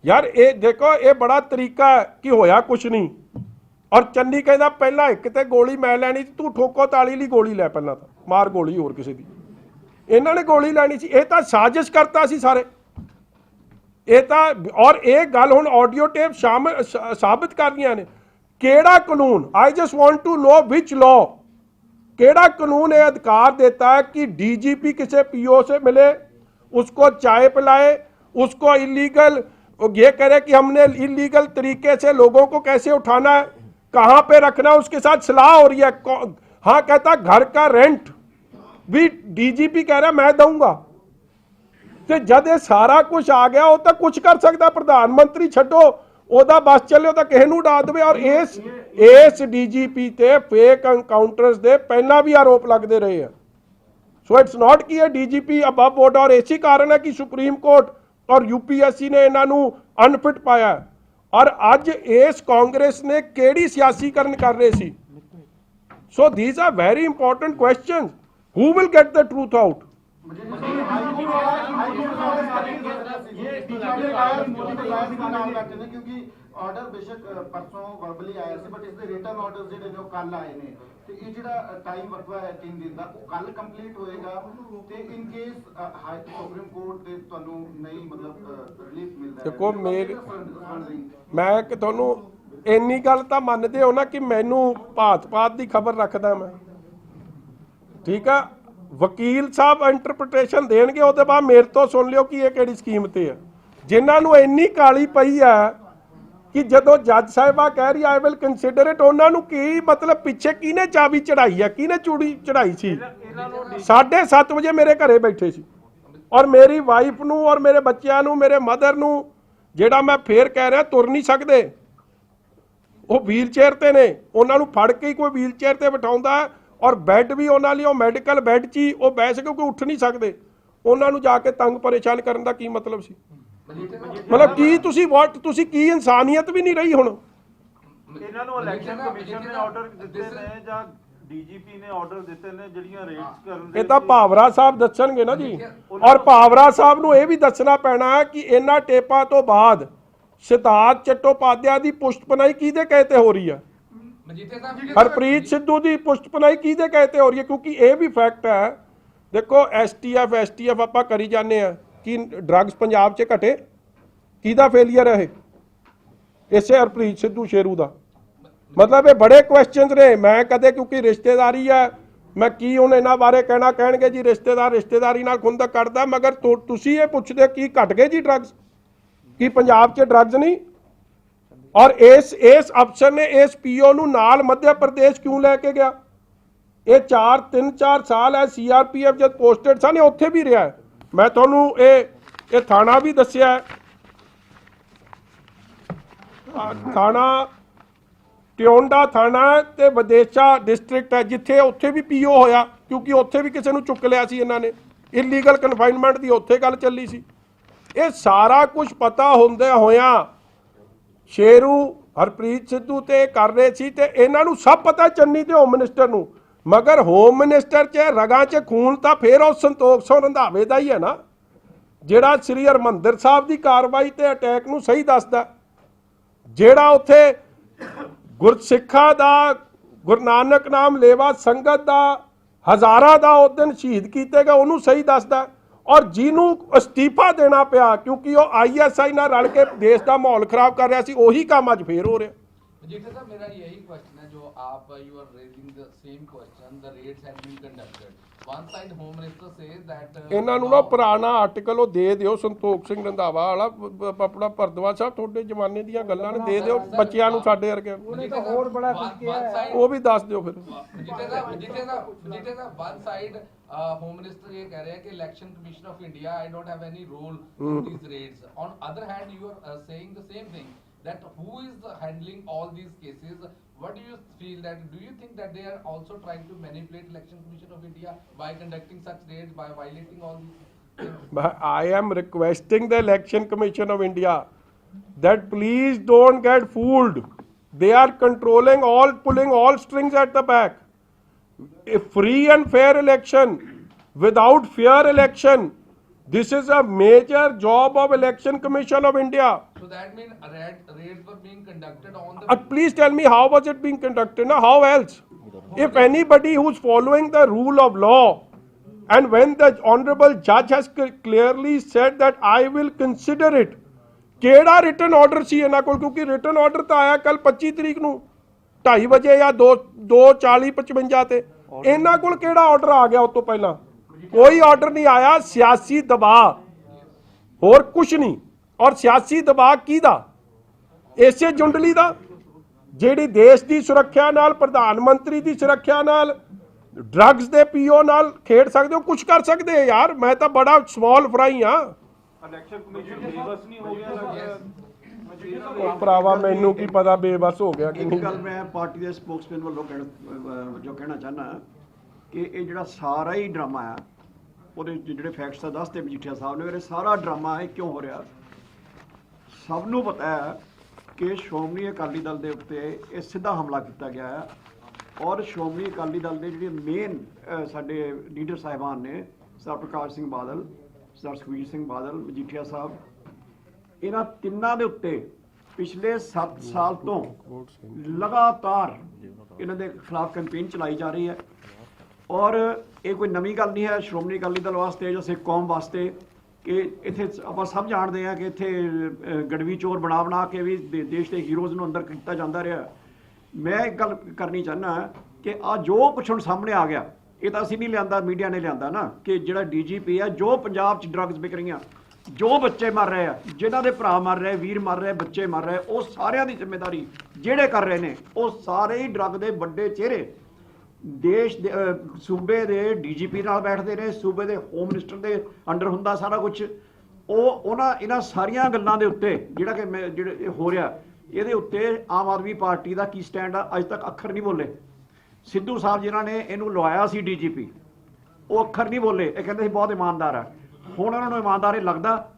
ਯਾਰ ਇਹ ਦੇਖੋ, ਇਹ ਬੜਾ ਤਰੀਕਾ ਹੈ ਕਿ ਹੋਇਆ ਕੁਛ ਨਹੀਂ। ਔਰ ਚੰਨੀ ਕਹਿੰਦਾ ਪਹਿਲਾਂ ਇੱਕ ਤੇ ਗੋਲੀ ਮੈਂ ਲੈਣੀ ਸੀ, ਤੂੰ ਠੋਕੋ ਤਾਲੀ ਲਈ ਗੋਲੀ ਲੈ, ਪਹਿਲਾਂ ਤਾਂ ਮਾਰ ਗੋਲੀ ਹੋਰ ਕਿਸੇ ਦੀ। ਇਹਨਾਂ ਨੇ ਗੋਲੀ ਲੈਣੀ ਸੀ। ਇਹ ਤਾਂ ਸਾਜ਼ਿਸ਼ ਕਰਤਾ ਸੀ ਸਾਰੇ। ਇਹ ਤਾਂ ਔਰ ਇਹ ਗੱਲ ਹੁਣ ਆਡੀਓ ਟੇਪ ਸਾਬਿਤ ਕਰਨੀਆਂ ਨੇ। ਕਿਹੜਾ ਕਾਨੂੰਨ, I just want to know which law, केड़ा कानून ये अधिकार देता है कि डीजीपी किसी पीओ से मिले, उसको चाय पिलाए, उसको इलीगल ये करे कि हमने इलीगल तरीके से लोगों को कैसे उठाना है, कहाँ पे रखना है, उसके साथ सलाह हो रही है। हाँ कहता घर का रेंट भी डीजीपी कह रहा मैं दूंगा। तो जब ये सारा कुछ आ गया, वो तो कुछ कर सकता प्रधानमंत्री, छड्डो ਉਹਦਾ ਬਸ ਚੱਲੇ, ਉਹ ਤਾਂ ਕਿਸੇ ਨੂੰ ਉਡਾ ਦੇਵੇ। ਔਰ ਇਸ ਡੀਜੀਪੀ ਤੇ ਫੇਕ ਐਨਕਾਊਂਟਰਸ ਦੇ ਪਹਿਲਾਂ ਵੀ ਆਰੋਪ ਲੱਗਦੇ ਰਹੇ ਆ। ਸੋ ਇਟਸ ਨਾਟ ਕਿ ਇਹ ਡੀਜੀਪੀ ਅਬਵ ਬੋਰਡ, ਔਰ ਇਸੇ ਕਾਰਨ ਹੈ ਕਿ ਸੁਪਰੀਮ ਕੋਰਟ ਔਰ यूपीएससी ਨੇ ਇਹਨਾਂ ਨੂੰ ਅਨਫਿਟ ਪਾਇਆ। ਔਰ ਅੱਜ ਇਸ ਕਾਂਗਰਸ ਨੇ ਕਿਹੜੀ ਸਿਆਸੀਕਰਨ ਕਰ ਰਹੇ ਸੀ। So these are very important questions, who will get the truth out. क्योंकि ऑर्डर बेशक परसों वर्बली आया ਸੀ, बट इसके रिटर्न ऑर्डर्स ਜਿਹੜੇ ਨੇ ਉਹ ਕੱਲ ਆਏ ਨੇ, ਤੇ ਇਹ ਜਿਹੜਾ ਟਾਈਮ ਵਰਤਵਾ ਹੈ 3 ਦਿਨ ਦਾ, ਉਹ ਕੱਲ ਕੰਪਲੀਟ ਹੋਏਗਾ। ਤੇ ਇਨ ਕੇਸ ਸੁਪਰੀਮ ਕੋਰਟ ਦੇ ਤੁਹਾਨੂੰ ਨਹੀਂ ਮਤਲਬ ਰਿਲੀਫ ਮਿਲਦਾ ਹੈ, ਦੇਖੋ ਮੈਂ ਕਿ ਤੁਹਾਨੂੰ ਇੰਨੀ ਗੱਲ ਤਾਂ ਮੰਨਦੇ ਹੋ ਨਾ ਕਿ ਮੈਨੂੰ ਭਾਤ-ਭਾਤ ਦੀ ਖਬਰ ਰੱਖਦਾ ਮੈਂ, ਠੀਕ ਆ। ਵਕੀਲ ਸਾਹਿਬ ਇੰਟਰਪ੍ਰੀਟੇਸ਼ਨ ਦੇਣਗੇ, ਉਹਦੇ ਬਾਅਦ ਮੇਰੇ ਤੋਂ ਸੁਣ ਲਿਓ ਕਿ ਇਹ ਕਿਹੜੀ ਸਕੀਮ ਤੇ ਆ। ਜਿਨ੍ਹਾਂ ਨੂੰ ਇੰਨੀ ਕਾਲੀ ਪਈ ਆ ਕਿ ਜਦੋਂ ਜੱਜ ਸਾਹਿਬਾ ਕਹਿ ਰਹੀ ਆਈ ਵਿਲ ਕੰਸੀਡਰ ਇਟ, ਉਹਨਾਂ ਨੂੰ ਕੀ ਮਤਲਬ ਪਿੱਛੇ ਕਿਹਨੇ ਚਾਬੀ ਚੜਾਈ ਆ, ਕਿਹਨੇ ਚੂੜੀ ਚੜਾਈ ਸੀ। 7:30 ਵਜੇ ਮੇਰੇ ਘਰੇ ਬੈਠੇ ਸੀ, ਔਰ ਮੇਰੀ ਵਾਈਫ ਨੂੰ ਔਰ ਮੇਰੇ ਬੱਚਿਆਂ ਨੂੰ, ਮੇਰੇ ਮਦਰ ਨੂੰ, ਜਿਹੜਾ ਮੈਂ ਫੇਰ ਕਹਿ ਰਿਹਾ ਤੁਰ ਨਹੀਂ ਸਕਦੇ, ਉਹ ਵੀਲ ਚੇਅਰ ਤੇ ਨੇ, ਉਹਨਾਂ ਨੂੰ ਫੜ ਕੇ ਕੋਈ ਵੀਲ ਚੇਅਰ ਤੇ ਬਿਠਾਉਂਦਾ, ਔਰ ਬੈੱਡ ਵੀ ਉਹਨਾਂ ਲਈ ਉਹ ਮੈਡੀਕਲ ਬੈੱਡ 'ਚ ਹੀ ਉਹ ਬਹਿ ਸਕੇ, ਕਿਉਂਕਿ ਉੱਠ ਨਹੀਂ ਸਕਦੇ। ਉਹਨਾਂ ਨੂੰ ਜਾ ਕੇ ਤੰਗ ਪਰੇਸ਼ਾਨ ਕਰਨ ਦਾ ਕੀ ਮਤਲਬ ਸੀ। ਮਤਲਬ ਕੀ ਤੁਸੀਂ ਕੀ ਇਨਸਾਨੀਅਤ ਵੀ ਨਹੀਂ ਰਹੀ ਹੁਣ। ਇਹਨਾਂ ਨੂੰ ਇਲੈਕਸ਼ਨ ਕਮਿਸ਼ਨ ਨੇ ਆਰਡਰ ਦਿੱਤੇ ਨੇ ਜਾਂ ਡੀਜੀਪੀ ਨੇ ਆਰਡਰ ਦਿੱਤੇ ਨੇ ਜਿਹੜੀਆਂ ਰੇਡਸ ਕਰਨ ਦੇ? ਇਹ ਤਾਂ ਭਾਵਰਾ ਸਾਹਿਬ ਦੱਸਣਗੇ ਨਾ ਜੀ। ਔਰ ਭਾਵਰਾ ਸਾਹਿਬ ਨੂੰ ਇਹ ਵੀ ਦੱਸਣਾ ਪੈਣਾ ਹੈ ਕਿ ਇਹਨਾਂ ਟੇਪਾਂ ਤੋਂ ਬਾਅਦ ਸਿਧਾਰਥ ਚੱਟੋਪਾਧਿਆਏ ਦੀ ਪੁਸ਼ਤਪਨਾਈ ਕਿਹਦੇ ਕਹੇ ਤੇ ਹੋ ਰਹੀ ਹੈ, ਹਰਪ੍ਰੀਤ ਸਿੱਧੂ ਦੀ ਪੁਸ਼ਤਪਨਾਈ ਕਿਹਦੇ ਕਹੇ ਤੇ ਹੋ ਰਹੀ ਹੈ। ਕਿਉਂਕਿ ਇਹ ਵੀ ਫੈਕਟ ਹੈ, ਦੇਖੋ ਐਸਟੀਐਫ ਆਪਾਂ ਕਰੀ ਜਾਂਦੇ ਆ ਕਿ ਡਰੱਗਸ ਪੰਜਾਬ 'ਚ ਘਟੇ, ਕਿਹਦਾ ਫੇਲੀਅਰ ਹੈ ਇਹ? ਇਸੇ ਹਰਪ੍ਰੀਤ ਸਿੱਧੂ ਸ਼ੇਰੂ ਦਾ। ਮਤਲਬ ਇਹ ਬੜੇ ਕੁਐਸਚਨਸ ਨੇ। ਮੈਂ ਕਦੇ, ਕਿਉਂਕਿ ਰਿਸ਼ਤੇਦਾਰੀ ਹੈ, ਮੈਂ ਕੀ ਹੁਣ ਇਹਨਾਂ ਬਾਰੇ ਕਹਿਣਾ, ਕਹਿਣਗੇ ਜੀ ਰਿਸ਼ਤੇਦਾਰੀ ਨਾਲ ਖੁੰਦਕ ਕੱਢਦਾ, ਮਗਰ ਤੁਸੀਂ ਇਹ ਪੁੱਛਦੇ ਕੀ ਘਟ ਗਏ ਜੀ ਡਰੱਗਸ, ਕੀ ਪੰਜਾਬ 'ਚ ਡਰੱਗਸ ਨਹੀਂ? ਔਰ ਇਸ ਅਫਸਰ ਨੇ ਇਸ ਪੀਓ ਨੂੰ ਨਾਲ ਮੱਧ ਪ੍ਰਦੇਸ਼ ਕਿਉਂ ਲੈ ਕੇ ਗਿਆ? ਇਹ 3-4 ਸਾਲ ਹੈ ਸੀਆਰਪੀਐਫ ਜਦ ਪੋਸਟਡ ਸਨ, ਉੱਥੇ ਵੀ ਰਿਹਾ। ਮੈਂ ਤੁਹਾਨੂੰ ਇਹ ਥਾਣਾ ਵੀ ਦੱਸਿਆ, ਥਾਣਾ ਟਿਉਂਡਾ ਥਾਣਾ ਤੇ ਵਿਦੇਸ਼ਾ ਡਿਸਟ੍ਰਿਕਟ ਹੈ, ਜਿੱਥੇ ਉੱਥੇ ਵੀ ਪੀਓ ਹੋਇਆ, ਕਿਉਂਕਿ ਉੱਥੇ ਵੀ ਕਿਸੇ ਨੂੰ ਚੁੱਕ ਲਿਆ ਸੀ ਇਹਨਾਂ ਨੇ, ਇਲੀਗਲ ਕਨਫਾਈਨਮੈਂਟ ਦੀ ਉੱਥੇ ਗੱਲ ਚੱਲੀ ਸੀ। ਇਹ ਸਾਰਾ ਕੁਝ ਪਤਾ ਹੁੰਦੇ ਹੋਇਆਂ ਸ਼ੇਰੂ ਹਰਪ੍ਰੀਤ ਸਿੱਧੂ ਤੇ ਕਰ ਰਹੇ ਸੀ, ਤੇ ਇਹਨਾਂ ਨੂੰ ਸਭ ਪਤਾ ਚੰਨੀ ਤੇ ਹੋਮ ਮਿਨਿਸਟਰ ਨੂੰ, ਮਗਰ ਹੋਮ ਮਿਨਿਸਟਰ 'ਚ ਰਗਾਂ 'ਚ ਖੂਨ ਤਾਂ ਫਿਰ ਉਹ ਸੰਤੋਖ ਸਿੰਘ ਰੰਧਾਵੇ ਦਾ ਹੀ ਹੈ ਨਾ, ਜਿਹੜਾ ਸ੍ਰੀ ਹਰਿਮੰਦਰ ਸਾਹਿਬ ਦੀ ਕਾਰਵਾਈ ਤੇ ਅਟੈਕ ਨੂੰ ਸਹੀ ਦੱਸਦਾ, ਜਿਹੜਾ ਉੱਥੇ ਗੁਰਸਿੱਖਾਂ ਦਾ, ਗੁਰੂ ਨਾਨਕ ਨਾਮ ਲੇਵਾ ਸੰਗਤ ਦਾ, ਹਜ਼ਾਰਾਂ ਦਾ ਉਸ ਦਿਨ ਸ਼ਹੀਦ ਕੀਤੇ ਗਏ, ਉਹਨੂੰ ਸਹੀ ਦੱਸਦਾ। ਔਰ ਜਿਹਨੂੰ ਅਸਤੀਫਾ ਦੇਣਾ ਪਿਆ ਕਿਉਂਕਿ ਉਹ ਆਈਐਸਆਈ ਨਾਲ ਰਲ ਕੇ ਦੇਸ਼ ਦਾ ਮਾਹੌਲ ਖਰਾਬ ਕਰ ਰਿਹਾ ਸੀ, ਉਹੀ ਕੰਮ ਅੱਜ ਫੇਰ ਹੋ ਰਿਹਾ। जीठा साहब, मेरा यही क्वेश्चन है जो आप you are raising the same question, the raids have been conducted. One side home minister says that ਇਹਨਾਂ ਨੂੰ ਨਾ ਪੁਰਾਣਾ ਆਰਟੀਕਲ ਉਹ ਦੇ ਦਿਓ, ਸੰਤੋਖ ਸਿੰਘ ਰੰਧਾਵਾ ਵਾਲਾ, ਆਪਣਾ ਭਰਦਵਾਜ ਸਾਹਿਬ ਤੁਹਾਡੇ ਜ਼ਮਾਨੇ ਦੀਆਂ ਗੱਲਾਂ ਨੇ ਦੇ ਦਿਓ ਬੱਚਿਆਂ ਨੂੰ, ਸਾਡੇ ਵਰਗਿਆਂ ਨੂੰ ਹੋਰ ਬੜਾ ਕੁਝ ਕਿਹਾ ਹੈ, ਉਹ ਵੀ ਦੱਸ ਦਿਓ ਫਿਰ। जीठा साहब वन साइड होम मिनिस्टर ये कह रहे हैं कि election commission of India I don't have any role in these raids, on other hand you are saying the same thing, that who is handling all these cases? What do you feel, that do you think that they are also trying to manipulate election commission of India by conducting such raids, by violating all these things? I am requesting the election commission of India that please don't get fooled. They are controlling all, pulling all strings at the back. A free and fair election without fair election, this is a major job of Election Commission of India. So that means raids were being conducted on the. Please tell me, how was it being conducted? Now, how else? If anybody who's following the rule of law, and when the honorable judge has clearly said that I will consider it, ਕਿਹੜਾ written order ਸੀ ਇਹਨਾਂ ਕੋਲ? ਕਿਉਂਕਿ written order ਤਾਂ ਆਇਆ ਕੱਲ 25 ਤਰੀਕ ਨੂੰ 2:30 ਵਜੇ ਜਾਂ 2:40-55 ਤੇ। ਇਹਨਾਂ ਕੋਲ ਕਿਹੜਾ ਆਰਡਰ ਆ ਗਿਆ ਉਸ ਤੋਂ ਪਹਿਲਾਂ? ਕੋਈ ਆਰਡਰ ਨਹੀਂ ਆਇਆ। ਸਿਆਸੀ ਦਬਾਅ, ਹੋਰ ਕੁਝ ਨਹੀਂ। ਔਰ ਸਿਆਸੀ ਦਬਾਅ ਕਿਹਦਾ? ਇਸੇ ਜੁੰਡਲੀ ਦਾ, ਜਿਹੜੀ ਦੇਸ਼ ਦੀ ਸੁਰੱਖਿਆ ਨਾਲ, ਪ੍ਰਧਾਨ ਮੰਤਰੀ ਦੀ ਸੁਰੱਖਿਆ ਨਾਲ, ਡਰੱਗਸ ਦੇ ਪੀਓ ਨਾਲ ਖੇਡ ਸਕਦੇ ਹੋ, ਕੁਝ ਕਰ ਸਕਦੇ ਆ ਯਾਰ। ਮੈਂ ਤਾਂ ਬੜਾ ਸਮਾਲ ਫਰਾਈ ਹਾਂ। ਇਲੈਕਸ਼ਨ ਕਮਿਸ਼ਨ ਬੇਬਸ ਨਹੀਂ ਹੋ ਗਿਆ ਲੱਗਦਾ। ਉਹ ਭਰਾਵਾ ਮੈਨੂੰ ਕੀ ਪਤਾ ਬੇਬਸ ਹੋ ਗਿਆ ਕਿ ਇੱਕ ਨਹੀਂ। ਗੱਲ ਮੈਂ ਪਾਰਟੀ ਦੇ ਸਪੋਕਸਮੈਨ ਵੱਲੋਂ ਕਹਿਣਾ ਚਾਹੁੰਦਾ ਕਿ ਇਹ ਜਿਹੜਾ ਸਾਰਾ ਹੀ ਡਰਾਮਾ ਆ, ਉਹਦੇ ਜਿਹੜੇ ਫੈਕਟਸ ਆ ਦੱਸਦੇ ਮਜੀਠੀਆ ਸਾਹਿਬ ਨੇ, ਇਹ ਸਾਰਾ ਡਰਾਮਾ ਇਹ ਕਿਉਂ ਹੋ ਰਿਹਾ? ਸਭ ਨੂੰ ਪਤਾ ਹੈ ਕਿ ਸ਼੍ਰੋਮਣੀ ਅਕਾਲੀ ਦਲ ਦੇ ਉੱਤੇ ਇਹ ਸਿੱਧਾ ਹਮਲਾ ਕੀਤਾ ਗਿਆ ਹੈ, ਔਰ ਸ਼੍ਰੋਮਣੀ ਅਕਾਲੀ ਦਲ ਦੇ ਜਿਹੜੇ ਮੇਨ ਸਾਡੇ ਲੀਡਰ ਸਾਹਿਬਾਨ ਨੇ, ਸਰਦਾਰ ਪ੍ਰਕਾਸ਼ ਸਿੰਘ ਬਾਦਲ, ਸਰਦਾਰ ਸੁਖਬੀਰ ਸਿੰਘ ਬਾਦਲ, ਮਜੀਠੀਆ ਸਾਹਿਬ, ਇਹਨਾਂ ਤਿੰਨਾਂ ਦੇ ਉੱਤੇ ਪਿਛਲੇ 7 ਸਾਲ ਤੋਂ ਲਗਾਤਾਰ ਇਹਨਾਂ ਦੇ ਖਿਲਾਫ ਕੈਂਪੇਨ ਚਲਾਈ ਜਾ ਰਹੀ ਹੈ। ਔਰ ਇਹ ਕੋਈ ਨਵੀਂ ਗੱਲ ਨਹੀਂ ਹੈ ਸ਼੍ਰੋਮਣੀ ਅਕਾਲੀ ਦਲ ਵਾਸਤੇ ਜਾਂ ਸਿੱਖ ਕੌਮ ਵਾਸਤੇ, ਕਿ ਇੱਥੇ ਆਪਾਂ ਸਭ ਜਾਣਦੇ ਹਾਂ ਕਿ ਇੱਥੇ ਗੜਵੀ ਚੋਰ ਬਣਾ ਕੇ ਵੀ ਦੇਸ਼ ਦੇ ਹੀਰੋਜ਼ ਨੂੰ ਅੰਦਰ ਕੀਤਾ ਜਾਂਦਾ ਰਿਹਾ। ਮੈਂ ਇੱਕ ਗੱਲ ਕਰਨੀ ਚਾਹੁੰਦਾ ਕਿ ਆ ਜੋ ਕੁਛ ਹੁਣ ਸਾਹਮਣੇ ਆ ਗਿਆ, ਇਹ ਤਾਂ ਅਸੀਂ ਨਹੀਂ ਲਿਆਂਦਾ, ਮੀਡੀਆ ਨੇ ਲਿਆਂਦਾ ਨਾ, ਕਿ ਜਿਹੜਾ DGP ਹੈ, ਜੋ ਪੰਜਾਬ 'ਚ ਡਰੱਗਸ ਵਿਕ ਰਹੀਆਂ, ਜੋ ਬੱਚੇ ਮਰ ਰਹੇ ਆ, ਜਿਨ੍ਹਾਂ ਦੇ ਭਰਾ ਮਰ ਰਹੇ, ਵੀਰ ਮਰ ਰਹੇ, ਬੱਚੇ ਮਰ ਰਹੇ, ਉਹ ਸਾਰਿਆਂ ਦੀ ਜ਼ਿੰਮੇਵਾਰੀ ਜਿਹੜੇ ਕਰ ਰਹੇ ਨੇ, ਉਹ ਸਾਰੇ ਹੀ ਡਰੱਗ ਦੇ ਵੱਡੇ ਚਿਹਰੇ ਦੇਸ਼ ਦੇ ਸੂਬੇ ਦੇ DGP ਨਾਲ ਬੈਠਦੇ ਨੇ, ਸੂਬੇ ਦੇ ਹੋਮ ਮਿਨਿਸਟਰ ਦੇ ਅੰਡਰ ਹੁੰਦਾ ਸਾਰਾ ਕੁਝ। ਇਹਨਾਂ ਸਾਰੀਆਂ ਗੱਲਾਂ ਦੇ ਉੱਤੇ ਜਿਹੜਾ ਕਿ ਜਿਹੜੇ ਹੋ ਰਿਹਾ, ਇਹਦੇ ਉੱਤੇ ਆਮ ਆਦਮੀ ਪਾਰਟੀ ਦਾ ਕੀ ਸਟੈਂਡ ਆ, ਅੱਜ ਤੱਕ ਅੱਖਰ ਨਹੀਂ ਬੋਲੇ। ਸਿੱਧੂ ਸਾਹਿਬ ਜਿਨ੍ਹਾਂ ਨੇ ਇਹਨੂੰ ਲਵਾਇਆ ਸੀ DGP, ਉਹ ਅੱਖਰ ਨਹੀਂ ਬੋਲੇ, ਇਹ ਕਹਿੰਦੇ ਸੀ ਬਹੁਤ ਇਮਾਨਦਾਰ ਆ। ਹੁਣ ਉਹਨਾਂ ਨੂੰ ਇਮਾਨਦਾਰ ਇਹ ਲੱਗਦਾ,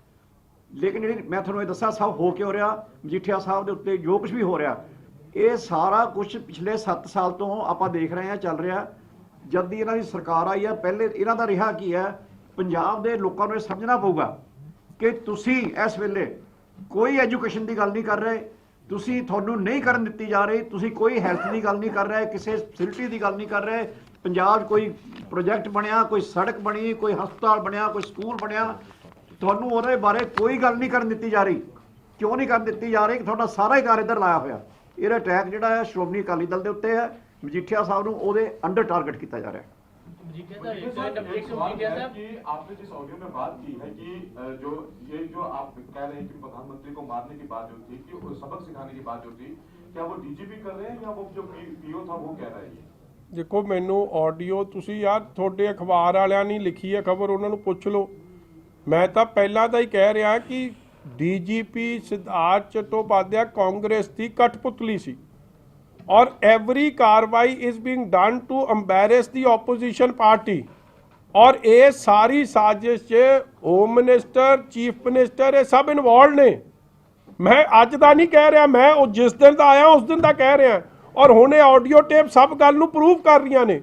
ਲੇਕਿਨ ਜਿਹੜੀ ਮੈਂ ਤੁਹਾਨੂੰ ਇਹ ਦੱਸਿਆ ਸਭ ਹੋ ਕੇ ਹੋ ਰਿਹਾ, ਮਜੀਠੀਆ ਸਾਹਿਬ ਦੇ ਉੱਤੇ ਜੋ ਕੁਝ ਵੀ ਹੋ ਰਿਹਾ, ਇਹ ਸਾਰਾ ਕੁਝ ਪਿਛਲੇ 7 ਸਾਲ ਤੋਂ ਆਪਾਂ ਦੇਖ ਰਹੇ ਹਾਂ ਚੱਲ ਰਿਹਾ। ਜਦ ਦੀ ਇਹਨਾਂ ਦੀ ਸਰਕਾਰ ਆਈ ਹੈ, ਪਹਿਲੇ ਇਹਨਾਂ ਦਾ ਰਿਹਾ ਕੀ ਹੈ, ਪੰਜਾਬ ਦੇ ਲੋਕਾਂ ਨੂੰ ਇਹ ਸਮਝਣਾ ਪਊਗਾ ਕਿ ਤੁਸੀਂ ਇਸ ਵੇਲੇ ਕੋਈ ਐਜੂਕੇਸ਼ਨ ਦੀ ਗੱਲ ਨਹੀਂ ਕਰ ਰਹੇ, ਤੁਹਾਨੂੰ ਨਹੀਂ ਕਰਨ ਦਿੱਤੀ ਜਾ ਰਹੀ, ਤੁਸੀਂ ਕੋਈ ਹੈਲਥ ਦੀ ਗੱਲ ਨਹੀਂ ਕਰ ਰਹੇ, ਕਿਸੇ ਫੈਸਿਲਿਟੀ ਦੀ ਗੱਲ ਨਹੀਂ ਕਰ ਰਹੇ। ਪੰਜਾਬ 'ਚ ਕੋਈ ਪ੍ਰੋਜੈਕਟ ਬਣਿਆ, ਕੋਈ ਸੜਕ ਬਣੀ, ਕੋਈ ਹਸਪਤਾਲ ਬਣਿਆ, ਕੋਈ ਸਕੂਲ ਬਣਿਆ, ਤੁਹਾਨੂੰ ਉਹਦੇ ਬਾਰੇ ਕੋਈ ਗੱਲ ਨਹੀਂ ਕਰਨ ਦਿੱਤੀ ਜਾ ਰਹੀ। ਕਿਉਂ ਨਹੀਂ ਕਰਨ ਦਿੱਤੀ ਜਾ ਰਹੀ? ਕਿ ਤੁਹਾਡਾ ਸਾਰਾ ਹੀ ਘਰ ਇੱਧਰ ਲਾਇਆ ਹੋਇਆ। ਇਹਦਾ ਅਟੈਕ ਜਿਹੜਾ ਹੈ ਸ਼੍ਰੋਮਣੀ ਅਕਾਲੀ ਦਲ ਦੇ ਉੱਤੇ ਹੈ, ਮਜੀਠੀਆ ਸਾਹਿਬ ਨੂੰ ਉਹਦੇ ਅੰਡਰ टारगेट किया जा रहा है। आपने जिस ऑडियो में बात की है कि जो आप कह रहे हैं कि प्रधानमंत्री को मारने की बात जो थी, कि सबक सिखाने की बात जो थी, क्या वो DGP कर रहे हैं या वो जो PO था वो कह रहा है? ਦੇਖੋ ਮੈਨੂੰ ਆਡੀਓ ਤੁਸੀਂ ਯਾਰ ਤੁਹਾਡੇ ਅਖਬਾਰ ਵਾਲਿਆਂ ਨੇ ਲਿਖੀ ਹੈ ਖਬਰ, ਉਹਨਾਂ ਨੂੰ ਪੁੱਛ ਲਓ। ਮੈਂ ਤਾਂ ਪਹਿਲਾਂ ਤਾਂ ਹੀ ਕਹਿ ਰਿਹਾ ਕਿ DGP ਸਿਧਾਰਥ ਚਟੋਪਾਧਿਆਏ ਕਾਂਗਰਸ ਦੀ ਕਠਪੁਤਲੀ ਸੀ, ਔਰ ਐਵਰੀ ਕਾਰਵਾਈ is being done to ਅੰਬੈਰਸ the opposition party. ਔਰ ਇਹ ਸਾਰੀ ਸਾਜ਼ਿਸ਼ 'ਚ ਹੋਮ ਮਿਨਿਸਟਰ, ਚੀਫ ਮਿਨਿਸਟਰ, ਇਹ ਸਭ ਇਨਵੋਲਵ ਨੇ। ਮੈਂ ਅੱਜ ਦਾ ਨਹੀਂ ਕਹਿ ਰਿਹਾ, ਮੈਂ ਉਹ ਜਿਸ ਦਿਨ ਦਾ ਆਇਆ ਉਸ ਦਿਨ ਦਾ ਕਹਿ ਰਿਹਾ। ਔਰ ਹੁਣ ਇਹ ਆਡੀਓ ਟੇਪ ਸਭ ਗੱਲ ਨੂੰ ਪ੍ਰੂਵ ਕਰ ਰਹੀਆਂ ਨੇ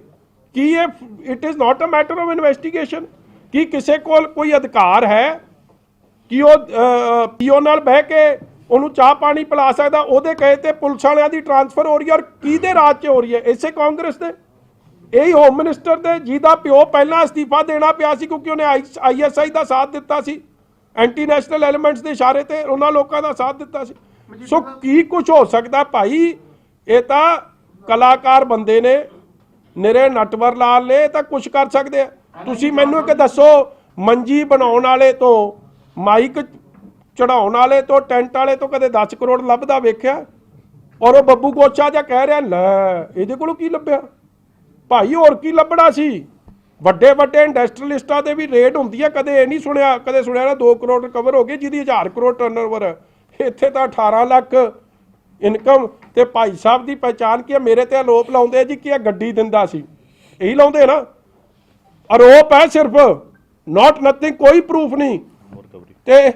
ਕਿ ਇਹ it is not a matter of investigation. ਕਿ ਕਿਸੇ ਕੋਲ ਕੋਈ ਅਧਿਕਾਰ ਹੈ ਕਿ ਉਹ PO ਨਾਲ ਬਹਿ ਕੇ ਉਹਨੂੰ ਚਾਹ ਪਾਣੀ ਪਿਲਾ ਸਕਦਾ? ਉਹਦੇ ਕਹੇ ਤੇ ਪੁਲਿਸ ਵਾਲਿਆਂ ਦੀ ਟ੍ਰਾਂਸਫਰ ਹੋ ਰਹੀ ਹੈ, ਔਰ ਕਿਹਦੇ ਰਾਜ 'ਚ ਹੋ ਰਹੀ ਹੈ? ਇਸੇ ਕਾਂਗਰਸ ਦੇ, ਇਹੀ ਹੋਮ ਮਿਨਿਸਟਰ ਦੇ, ਜਿਹਦਾ ਪਿਓ ਪਹਿਲਾਂ ਅਸਤੀਫਾ ਦੇਣਾ ਪਿਆ ਸੀ ਕਿਉਂਕਿ ਉਹਨੇ ISI ਦਾ ਸਾਥ ਦਿੱਤਾ ਸੀ, ਐਂਟੀ ਨੈਸ਼ਨਲ ਐਲੀਮੈਂਟਸ ਦੇ ਇਸ਼ਾਰੇ ਤੇ ਉਹਨਾਂ ਲੋਕਾਂ ਦਾ ਸਾਥ ਦਿੱਤਾ ਸੀ। ਸੋ ਕੀ ਕੁਝ ਹੋ ਸਕਦਾ ਭਾਈ? ਇਹ ਤਾਂ ਕਲਾਕਾਰ ਬੰਦੇ ਨੇ, ਨਿਰੇ ਨਟਵਰ ਲਾਲ ਨੇ, ਤਾਂ ਕੁਝ ਕਰ ਸਕਦੇ ਆ। ਤੁਸੀਂ ਮੈਨੂੰ ਇੱਕ ਦੱਸੋ, ਮੰਜੀ ਬਣਾਉਣ ਵਾਲੇ ਤੋਂ, ਮਾਈਕ ਚੜਾਉਣ ਵਾਲੇ ਤੋਂ, ਟੈਂਟ ਵਾਲੇ ਤੋਂ ਕਦੇ 10 ਕਰੋੜ ਲੱਭਦਾ ਵੇਖਿਆ? ਔਰ ਉਹ ਬੱਬੂ ਗੋਚਾ ਜਿਹਾ ਕਹਿ ਰਿਹਾ ਲੈ ਇਹਦੇ ਕੋਲੋਂ ਕੀ ਲੱਭਿਆ? ਭਾਈ ਹੋਰ ਕੀ ਲੱਭਣਾ ਸੀ? ਵੱਡੇ ਵੱਡੇ ਇੰਡਸਟਰੀਅਲਿਸਟਾਂ ਦੇ ਵੀ ਰੇਟ ਹੁੰਦੀ ਹੈ, ਕਦੇ ਇਹ ਨਹੀਂ ਸੁਣਿਆ, ਕਦੇ ਸੁਣਿਆ ਨਾ 2 ਕਰੋੜ ਰਿਕਵਰ ਹੋ ਗਏ ਜਿਹਦੀ 1000 ਕਰੋੜ ਟਰਨਓਵਰ ਹੈ। ਇੱਥੇ ਤਾਂ 18 ਲੱਖ ਇਨਕਮ। ਤੇ ਭਾਈ ਸਾਹਿਬ ਦੀ ਪਹਿਚਾਣ ਕੀ ਹੈ? ਮੇਰੇ ਤੇ ਆਰੋਪ ਲਾਉਂਦੇ ਜੀ ਕਿ ਇਹ ਗੱਡੀ ਦਿੰਦਾ ਸੀ, ਇਹੀ ਲਾਉਂਦੇ ਨਾ ਆਰੋਪ ਹੈ ਸਿਰਫ, ਨਾਟ ਨਥਿੰਗ, ਕੋਈ ਪ੍ਰੂਫ ਨਹੀਂ ਤੇ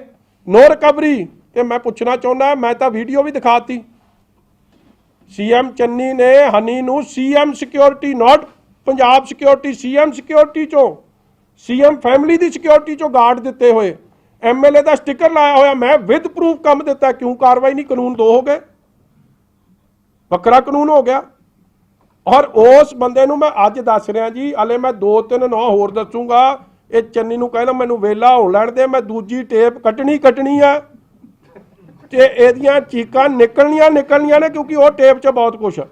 ਨੋ ਰਿਕਵਰੀ। ਤੇ ਮੈਂ ਪੁੱਛਣਾ ਚਾਹੁੰਦਾ, ਮੈਂ ਤਾਂ ਵੀਡੀਓ ਵੀ ਦਿਖਾਤੀ, CM ਚੰਨੀ ਨੇ ਹਨੀ ਨੂੰ CM ਸਿਕਿਉਰਿਟੀ, ਨਾਟ ਪੰਜਾਬ ਸਿਕਿਉਰਿਟੀ, ਸੀਐਮ ਸਿਕਿਉਰਿਟੀ ਚੋਂ, ਸੀਐਮ ਫੈਮਿਲੀ ਦੀ ਸਿਕਿਉਰਿਟੀ ਚੋਂ ਗਾਰਡ ਦਿੱਤੇ ਹੋਏ, ਐਮਐਲਏ ਦਾ ਸਟicker ਲਾਇਆ ਹੋਇਆ, ਮੈਂ ਵਿਦ ਪ੍ਰੂਫ ਕੰਮ ਦਿੱਤਾ, ਕਿਉਂ ਕਾਰਵਾਈ ਨਹੀਂ? ਕਾਨੂੰਨ 2 ਹੋ ਗਏ, ਵੱਖਰਾ ਕਾਨੂੰਨ ਹੋ ਗਿਆ। ਔਰ ਉਸ ਬੰਦੇ ਨੂੰ ਮੈਂ ਅੱਜ ਦੱਸ ਰਿਹਾ ਜੀ, ਹਲੇ ਮੈਂ 2-3 ਨਾਂ ਹੋਰ ਦੱਸੂਗਾ। ਇਹ ਚੰਨੀ ਨੂੰ ਕਹਿਣਾ ਮੈਨੂੰ ਵੇਲਾ ਹੋਣ ਲੈਣ ਦੇ, ਮੈਂ ਦੂਜੀ ਟੇਪ ਕੱਟਣੀ ਆ ਤੇ ਇਹਦੀਆਂ ਚੀਕਾਂ ਨਿਕਲਣੀਆਂ ਨੇ, ਕਿਉਂਕਿ ਉਹ ਟੇਪ 'ਚ ਬਹੁਤ ਕੁਛ ਆ।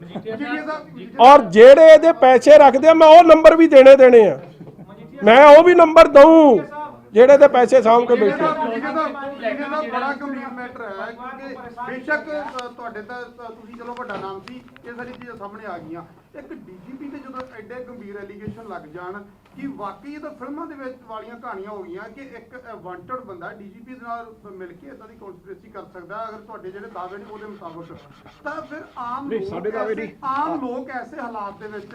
ਔਰ ਜਿਹੜੇ ਇਹਦੇ ਪੈਸੇ ਰੱਖਦੇ ਆ, ਮੈਂ ਉਹ ਨੰਬਰ ਵੀ ਦੇਣੇ ਆ, ਮੈਂ ਉਹ ਵੀ ਨੰਬਰ ਦਊਂ ਜਿਹੜੇ ਦੇ ਪੈਸੇ ਸਾਂਭ ਕੇ ਬੈਠੇ। ਬੜਾ ਗੰਭੀਰ ਮੈਟਰ ਹੈ, ਕਿਉਂਕਿ ਬੇਸ਼ੱਕ ਤੁਹਾਡੇ ਤਾਂ ਤੁਸੀਂ ਚਲੋ ਵੱਡਾ ਨਾਮ ਸੀ, ਇਹ ਸਾਰੀ ਚੀਜ਼ਾਂ ਸਾਹਮਣੇ ਆ ਗਈਆਂ। ਇੱਕ ਡੀਜੀਪੀ ਤੇ ਜਦੋਂ ਐਡੇ ਗੰਭੀਰ ਐਲੀਗੇਸ਼ਨ ਲੱਗ ਜਾਣ ਕਿ ਵਾਕਈ ਇਹ ਤਾਂ ਫਿਲਮਾਂ ਦੇ ਵਿੱਚ ਵਾਲੀਆਂ ਕਹਾਣੀਆਂ ਹੋ ਗਈਆਂ ਕਿ ਇੱਕ ਵਾਂਟਡ ਬੰਦਾ ਡੀਜੀਪੀ ਦੇ ਨਾਲ ਮਿਲ ਕੇ ਇਦਾਂ ਦੀ ਕਨਸਪੀਰੇਸੀ ਕਰ ਸਕਦਾ, ਅਗਰ ਤੁਹਾਡੇ ਜਿਹੜੇ ਦਾਅਵੇ ਨੇ ਉਹਦੇ ਮੁਤਾਬਕ, ਤਾਂ ਫਿਰ ਆਮ ਲੋਕ ਐਸੇ ਹਾਲਾਤ ਦੇ ਵਿੱਚ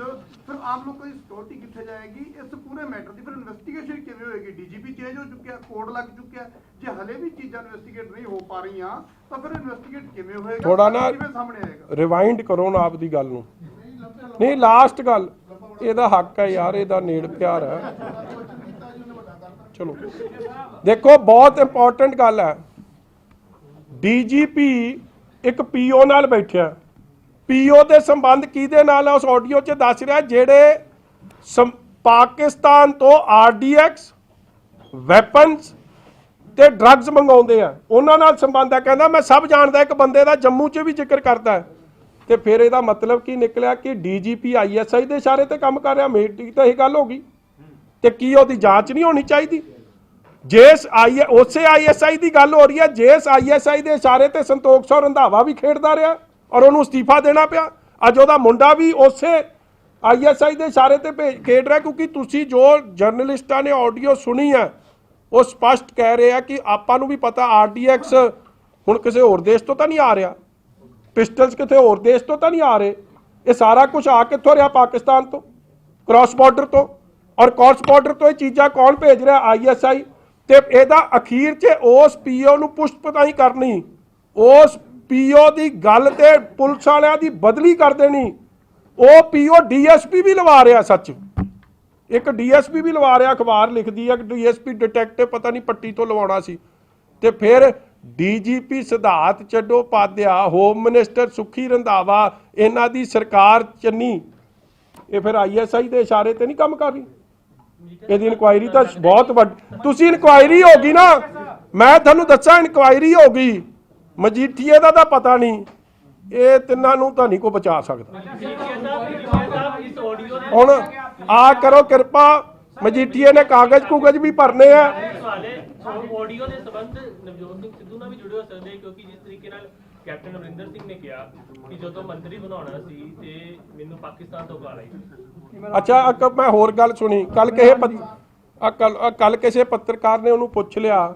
ਫਿਰ ਆਮ ਲੋਕਾਂ ਦੀ ਸਿਕਿਉਰਿਟੀ ਕਿੱਥੇ ਜਾਏਗੀ? ਇਸ ਪੂਰੇ ਮੈਟਰ ਦੀ ਫਿਰ ਇਨਵੈਸਟੀਗੇਸ਼ਨ ਕਿਵੇਂ ਹੋਏਗੀ? ਡੀਜੀਪੀ ਚੇਂਜ ਹੋ ਚੁੱਕਿਆ, ਕੋਡ ਲੱਗ ਚੁੱਕਿਆ, ਜੇ ਹਲੇ ਵੀ ਚੀਜ਼ਾਂ ਇਨਵੈਸਟੀਗੇਟ ਨਹੀਂ ਹੋ ਪਾ ਰਹੀਆਂ ਤਾਂ ਫਿਰ ਇਨਵੈਸਟੀਗੇਟ ਕਿਵੇਂ ਹੋਏਗਾ? ਥੋੜਾ ਨਾ ਕਿਵੇਂ ਸਾਹਮਣੇ ਆਏਗਾ? ਰਿਵਾਈਂਡ ਕਰੋ ਨਾ ਆਪਦੀ ਗੱਲ ਨੂੰ। ਨਹੀਂ, ਲਾਸਟ ਗੱਲ, ਇਹਦਾ ਹੱਕ ਹੈ ਯਾਰ, ਇਹਦਾ ਨੇੜ ਪਿਆਰ ਹੈ। ਚਲੋ ਦੇਖੋ, ਬਹੁਤ ਇੰਪੋਰਟੈਂਟ ਗੱਲ ਹੈ। ਡੀਜੀਪੀ ਇੱਕ ਪੀਓ ਨਾਲ ਬੈਠਿਆ, ਪੀਓ ਦੇ ਸੰਬੰਧ ਕਿਹਦੇ ਨਾਲ ਹੈ? ਉਸ ਆਡੀਓ 'ਚ ਦੱਸ ਰਿਹਾ ਜਿਹੜੇ ਪਾਕਿਸਤਾਨ ਤੋਂ ਆਰਡੀਐਕਸ, ਵੈਪਨਸ ਤੇ ਡਰੱਗਸ ਮੰਗਾਉਂਦੇ ਆ, ਉਹਨਾਂ ਨਾਲ ਸੰਬੰਧ ਹੈ। ਕਹਿੰਦਾ ਮੈਂ ਸਭ ਜਾਣਦਾ, ਇੱਕ ਬੰਦੇ ਦਾ ਜੰਮੂ 'ਚ ਵੀ ਜ਼ਿਕਰ ਕਰਦਾ ਹੈ। ਤੇ ਫਿਰ ਇਹਦਾ ਮਤਲਬ ਕੀ ਨਿਕਲਿਆ ਕਿ ਡੀਜੀਪੀ ਆਈਐਸਆਈ ਦੇ ਇਸ਼ਾਰੇ ਤੇ ਕੰਮ ਕਰ ਰਿਹਾ। ਮੇਰੀ ਤਾਂ ਇਹ ਗੱਲ ਹੋ ਗਈ। ਤੇ ਕੀ ਉਹਦੀ ਜਾਂਚ ਨਹੀਂ ਹੋਣੀ ਚਾਹੀਦੀ? ਜਿਸ ਉਸੇ ਆਈਐਸਆਈ ਦੀ ਗੱਲ ਹੋ ਰਹੀ ਹੈ, ਜਿਸ ਆਈਐਸਆਈ ਦੇ ਇਸ਼ਾਰੇ ਤੇ ਸੰਤੋਖ ਸੌ ਰੰਧਾਵਾ ਵੀ ਖੇਡਦਾ ਰਿਹਾ ਔਰ ਉਹਨੂੰ ਅਸਤੀਫਾ ਦੇਣਾ ਪਿਆ। ਅੱਜ ਉਹਦਾ ਮੁੰਡਾ ਵੀ ਉਸੇ ਆਈਐਸਆਈ ਦੇ ਇਸ਼ਾਰੇ ਤੇ ਖੇਡ ਰਿਹਾ, ਕਿਉਂਕਿ ਤੁਸੀਂ ਜੋ ਜਰਨਲਿਸਟਾਂ ਨੇ ਆਡੀਓ ਸੁਣੀ ਹੈ ਉਹ ਸਪਸ਼ਟ ਕਹਿ ਰਹੇ ਆ ਕਿ ਆਪਾਂ ਨੂੰ ਵੀ ਪਤਾ ਆਰਡੀਐਕਸ ਹੁਣ ਕਿਸੇ ਹੋਰ ਦੇਸ਼ ਤੋਂ ਤਾਂ ਨਹੀਂ ਆ ਰਿਹਾ, ਪਿਸਟਲਸ ਕਿਤੇ ਹੋਰ ਦੇਸ਼ ਤੋਂ ਤਾਂ ਨਹੀਂ ਆ ਰਹੇ, ਇਹ ਸਾਰਾ ਕੁਝ ਆ ਕਿੱਥੋਂ ਰਿਹਾ? ਪਾਕਿਸਤਾਨ ਤੋਂ, ਕ੍ਰਾਸ ਬਾਰਡਰ ਤੋਂ। ਔਰ ਕ੍ਰਾਸ ਬਾਰਡਰ ਤੋਂ ਇਹ ਚੀਜ਼ਾਂ ਕੌਣ ਭੇਜ ਰਿਹਾ? ਆਈਐਸਆਈ। ਤੇ ਇਹਦਾ ਅਖੀਰ 'ਚ ਉਸ ਪੀਓ ਨੂੰ ਪੁਸ਼ਪਤਾਈ ਕਰਨੀ, ਉਸ ਪੀਓ ਦੀ ਗੱਲ ਤੇ ਪੁਲਿਸ ਵਾਲਿਆਂ ਦੀ ਬਦਲੀ ਕਰ ਦੇਣੀ। ਉਹ ਪੀਓ ਡੀਐਸਪੀ ਵੀ ਲਵਾ ਰਿਹਾ, ਸੱਚ ਇੱਕ ਡੀਐਸਪੀ ਵੀ ਲਵਾ ਰਿਹਾ। ਅਖਬਾਰ ਲਿਖਦੀ ਹੈ ਕਿ ਡੀਐਸਪੀ ਡਿਟੈਕਟਿਵ ਪਤਾ ਨਹੀਂ ਪੱਟੀ ਤੋਂ ਲਵਾਉਣਾ ਸੀ। ਤੇ ਫਿਰ ਡੀਜੀਪੀ ਸਿਧਾਰਥ ਚੱਡੋਪਾਧਿਆ, ਹੋਮ ਮਿਨਿਸਟਰ ਸੁਖੀ ਰੰਧਾਵਾ, ਇਹਨਾਂ ਦੀ ਸਰਕਾਰ ਚੰਨੀ, ਇਹ ਫਿਰ ਆਈਐਸਆਈ ਦੇ ਇਸ਼ਾਰੇ ਤੇ ਨਹੀਂ ਕੰਮ ਕਰ ਰਹੀ। ਇਹਦੀ ਇਨਕੁਆਇਰੀ ਤਾਂ ਬਹੁਤ ਵੱਡੀ, ਤੁਸੀਂ ਇਨਕੁਆਇਰੀ ਹੋ ਗਈ ਨਾ, ਮੈਂ ਤੁਹਾਨੂੰ ਦੱਸਾਂ ਇਨਕੁਆਇਰੀ ਹੋ ਗਈ। ਮਜੀਠੀਏ ਦਾ ਤਾਂ ਪਤਾ ਨਹੀਂ, ਇਹ ਤਿੰਨਾਂ ਨੂੰ ਤਾਂ ਨਹੀਂ ਕੋਈ ਬਚਾ ਸਕਦਾ। ਹੁਣ ਆ ਕਰੋ ਕਿਰਪਾ, ਮਜੀਠੀਏ ਨੇ ਕਾਗਜ਼ ਵੀ ਭਰਨੇ ਆ। ਆਡੀਓ ਦੇ ਸੰਬੰਧ ਨਵਜੋਤ ਸਿੰਘ ਸਿੱਧੂ ਨਾਲ ਵੀ ਜੁੜੇ ਹੋ ਸਕਦੇ, ਕਿਉਂਕਿ ਜਿਸ ਤਰੀਕੇ ਨਾਲ ਕੈਪਟਨ ਅਮਰਿੰਦਰ ਸਿੰਘ ਨੇ ਕਿਹਾ ਕਿ ਜਦੋਂ ਮੰਤਰੀ ਬਣਾਉਣਾ ਸੀ ਤੇ ਮੈਨੂੰ ਪਾਕਿਸਤਾਨ ਤੋਂ ਗਾਲ ਆਈ। ਅੱਛਾ, ਮੈਂ ਹੋਰ ਗੱਲ ਸੁਣੀ ਕੱਲ ਕਿਸੇ ਪੱਤਰਕਾਰ ਨੇ ਉਹਨੂੰ ਪੁੱਛ ਲਿਆ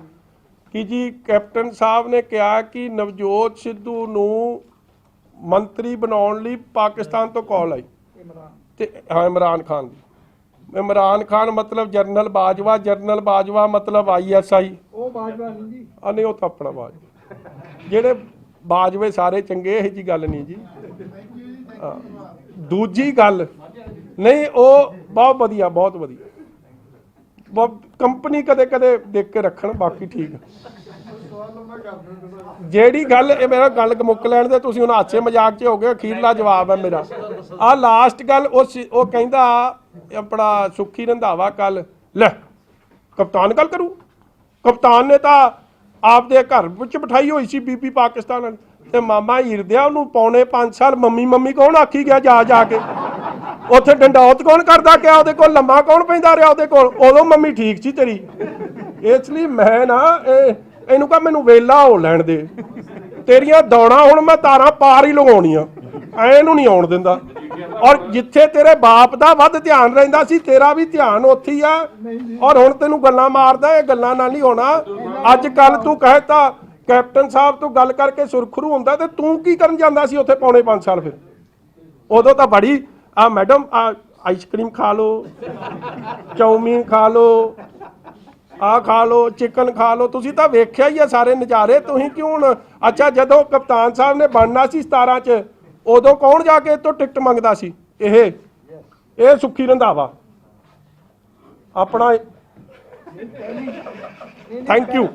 ਕਿ ਜੀ ਕੈਪਟਨ ਸਾਹਿਬ ਨੇ ਕਿਹਾ ਕਿ ਨਵਜੋਤ ਸਿੱਧੂ ਨੂੰ ਮੰਤਰੀ ਬਣਾਉਣ ਲਈ ਪਾਕਿਸਤਾਨ ਤੋਂ ਕਾਲ ਆਈ, ਤੇ ਹਾਂ ਇਮਰਾਨ ਖਾਨ ਦੀ। ਇਮਰਾਨ ਖਾਨ ਮਤਲਬ ਜਨਰਲ ਬਾਜਵਾ ਮਤਲਬ ਆਈਐਸਆਈ। ਉਹ ਬਾਜਵਾ ਨਹੀਂ ਜੀ, ਨਹੀਂ ਉਹ ਤਾਂ ਆਪਣਾ ਬਾਜਵਾ, ਜਿਹੜੇ ਬਾਜਵੇ ਸਾਰੇ ਚੰਗੇ, ਇਹ ਜੀ ਗੱਲ ਨਹੀਂ ਜੀ। ਦੂਜੀ ਗੱਲ ਨਹੀਂ, ਉਹ ਬਹੁਤ ਵਧੀਆ ਕੰਪਨੀ ਕਦੇ ਦੇਖ ਕੇ ਰੱਖਣ, ਬਾਕੀ ਠੀਕ। ਜਿਹੜੀ ਗੱਲ, ਇਹ ਮੇਰਾ ਗੱਲ ਮੁੱਕ ਲੈਣ ਦੇ, ਤੁਸੀਂ ਹੁਣ ਹਾਸੇ ਮਜ਼ਾਕ 'ਚ ਹੋ ਗਏ। ਅਖੀਰਲਾ ਜਵਾਬ ਹੈ ਮੇਰਾ, ਆਹ ਲਾਸਟ ਗੱਲ। ਉਹ ਕਹਿੰਦਾ ਆਪਣਾ ਸੁਖੀ ਰੰਧਾਵਾ ਕੱਲ, ਲੈ ਕਪਤਾਨ ਗੱਲ ਕਰੂ, ਕਪਤਾਨ ਨੇ ਤਾਂ ਆਪਦੇ ਘਰ ਵਿੱਚ ਬਿਠਾਈ ਹੋਈ ਸੀ ਬੀਬੀ ਪਾਕਿਸਤਾਨ ਵਾਲੀ, ਤੇ ਮਾਮਾ ਹੀਰਦਿਆ ਉਹਨੂੰ ਪੌਣੇ 5 ਸਾਲ ਮੰਮੀ ਕੌਣ ਆਖੀ ਗਿਆ ਜਾ ਕੇ ਉੱਥੇ ਡੰਡੌਤ ਕੌਣ ਕਰਦਾ ਗਿਆ, ਉਹਦੇ ਕੋਲ ਲੰਮਾ ਕੌਣ ਪੈਂਦਾ ਰਿਹਾ ਉਹਦੇ ਕੋਲ, ਉਦੋਂ ਮੰਮੀ ਠੀਕ ਸੀ ਤੇਰੀ। ਇਸ ਲਈ ਮੈਂ ਨਾ ਇਹਨੂੰ ਕਹਾਂ ਮੈਨੂੰ ਵੇਲਾ ਹੋ ਲੈਣ ਦੇ, ਤੇਰੀਆਂ ਦੌੜਾਂ ਹੁਣ ਮੈਂ ਤਾਰਾਂ ਪਾਰ ਹੀ ਲਗਾਉਣੀਆਂ, ਇਹਨੂੰ ਨਹੀਂ ਆਉਣ ਦਿੰਦਾ। ਔਰ ਜਿੱਥੇ ਤੇਰੇ ਬਾਪ ਦਾ ਵੱਧ ਧਿਆਨ ਰਹਿੰਦਾ ਸੀ, ਤੇਰਾ ਵੀ ਧਿਆਨ ਉੱਥੇ ਹੀ ਆ। ਔਰ ਹੁਣ ਤੈਨੂੰ ਗੱਲਾਂ ਮਾਰਦਾ, ਇਹ ਗੱਲਾਂ ਨਾਲ ਨਹੀਂ ਹੋਣਾ। ਅੱਜ ਕੱਲ ਤੂੰ ਕਹਿਤਾ ਕੈਪਟਨ ਸਾਹਿਬ ਤੋਂ ਗੱਲ ਕਰਕੇ ਸੁਰਖਰੂ ਹੁੰਦਾ, ਤੇ ਤੂੰ ਕੀ ਕਰਨ ਜਾਂਦਾ ਸੀ ਉੱਥੇ ਪੌਣੇ 5 ਸਾਲ? ਫਿਰ ਉਦੋਂ ਤਾਂ ਬੜੀ ਮੈਡਮ ਆਈਸਕ੍ਰੀਮ ਖਾ ਲਓ, ਚਾਊਮੀਨ ਖਾ ਲਓ, ਖਾ ਲਓ, ਚਿਕਨ ਖਾ ਲਓ, ਤੁਸੀਂ ਤਾਂ ਵੇਖਿਆ ਹੀ ਆ ਸਾਰੇ ਨਜ਼ਾਰੇ। ਤੁਸੀਂ ਕਿਉਂ ਹੁਣ? ਅੱਛਾ, ਜਦੋਂ ਕਪਤਾਨ ਸਾਹਿਬ ਨੇ ਬਣਨਾ ਸੀ 17 'ਚ, ਉਦੋਂ ਕੌਣ ਜਾ ਕੇ ਤੋਂ ਟਿਕਟ ਮੰਗਦਾ ਸੀ? ਇਹ ਇਹ ਸੁੱਖੀ ਰੰਧਾਵਾ ਆਪਣਾ ਥੈਂਕ ਯੂ।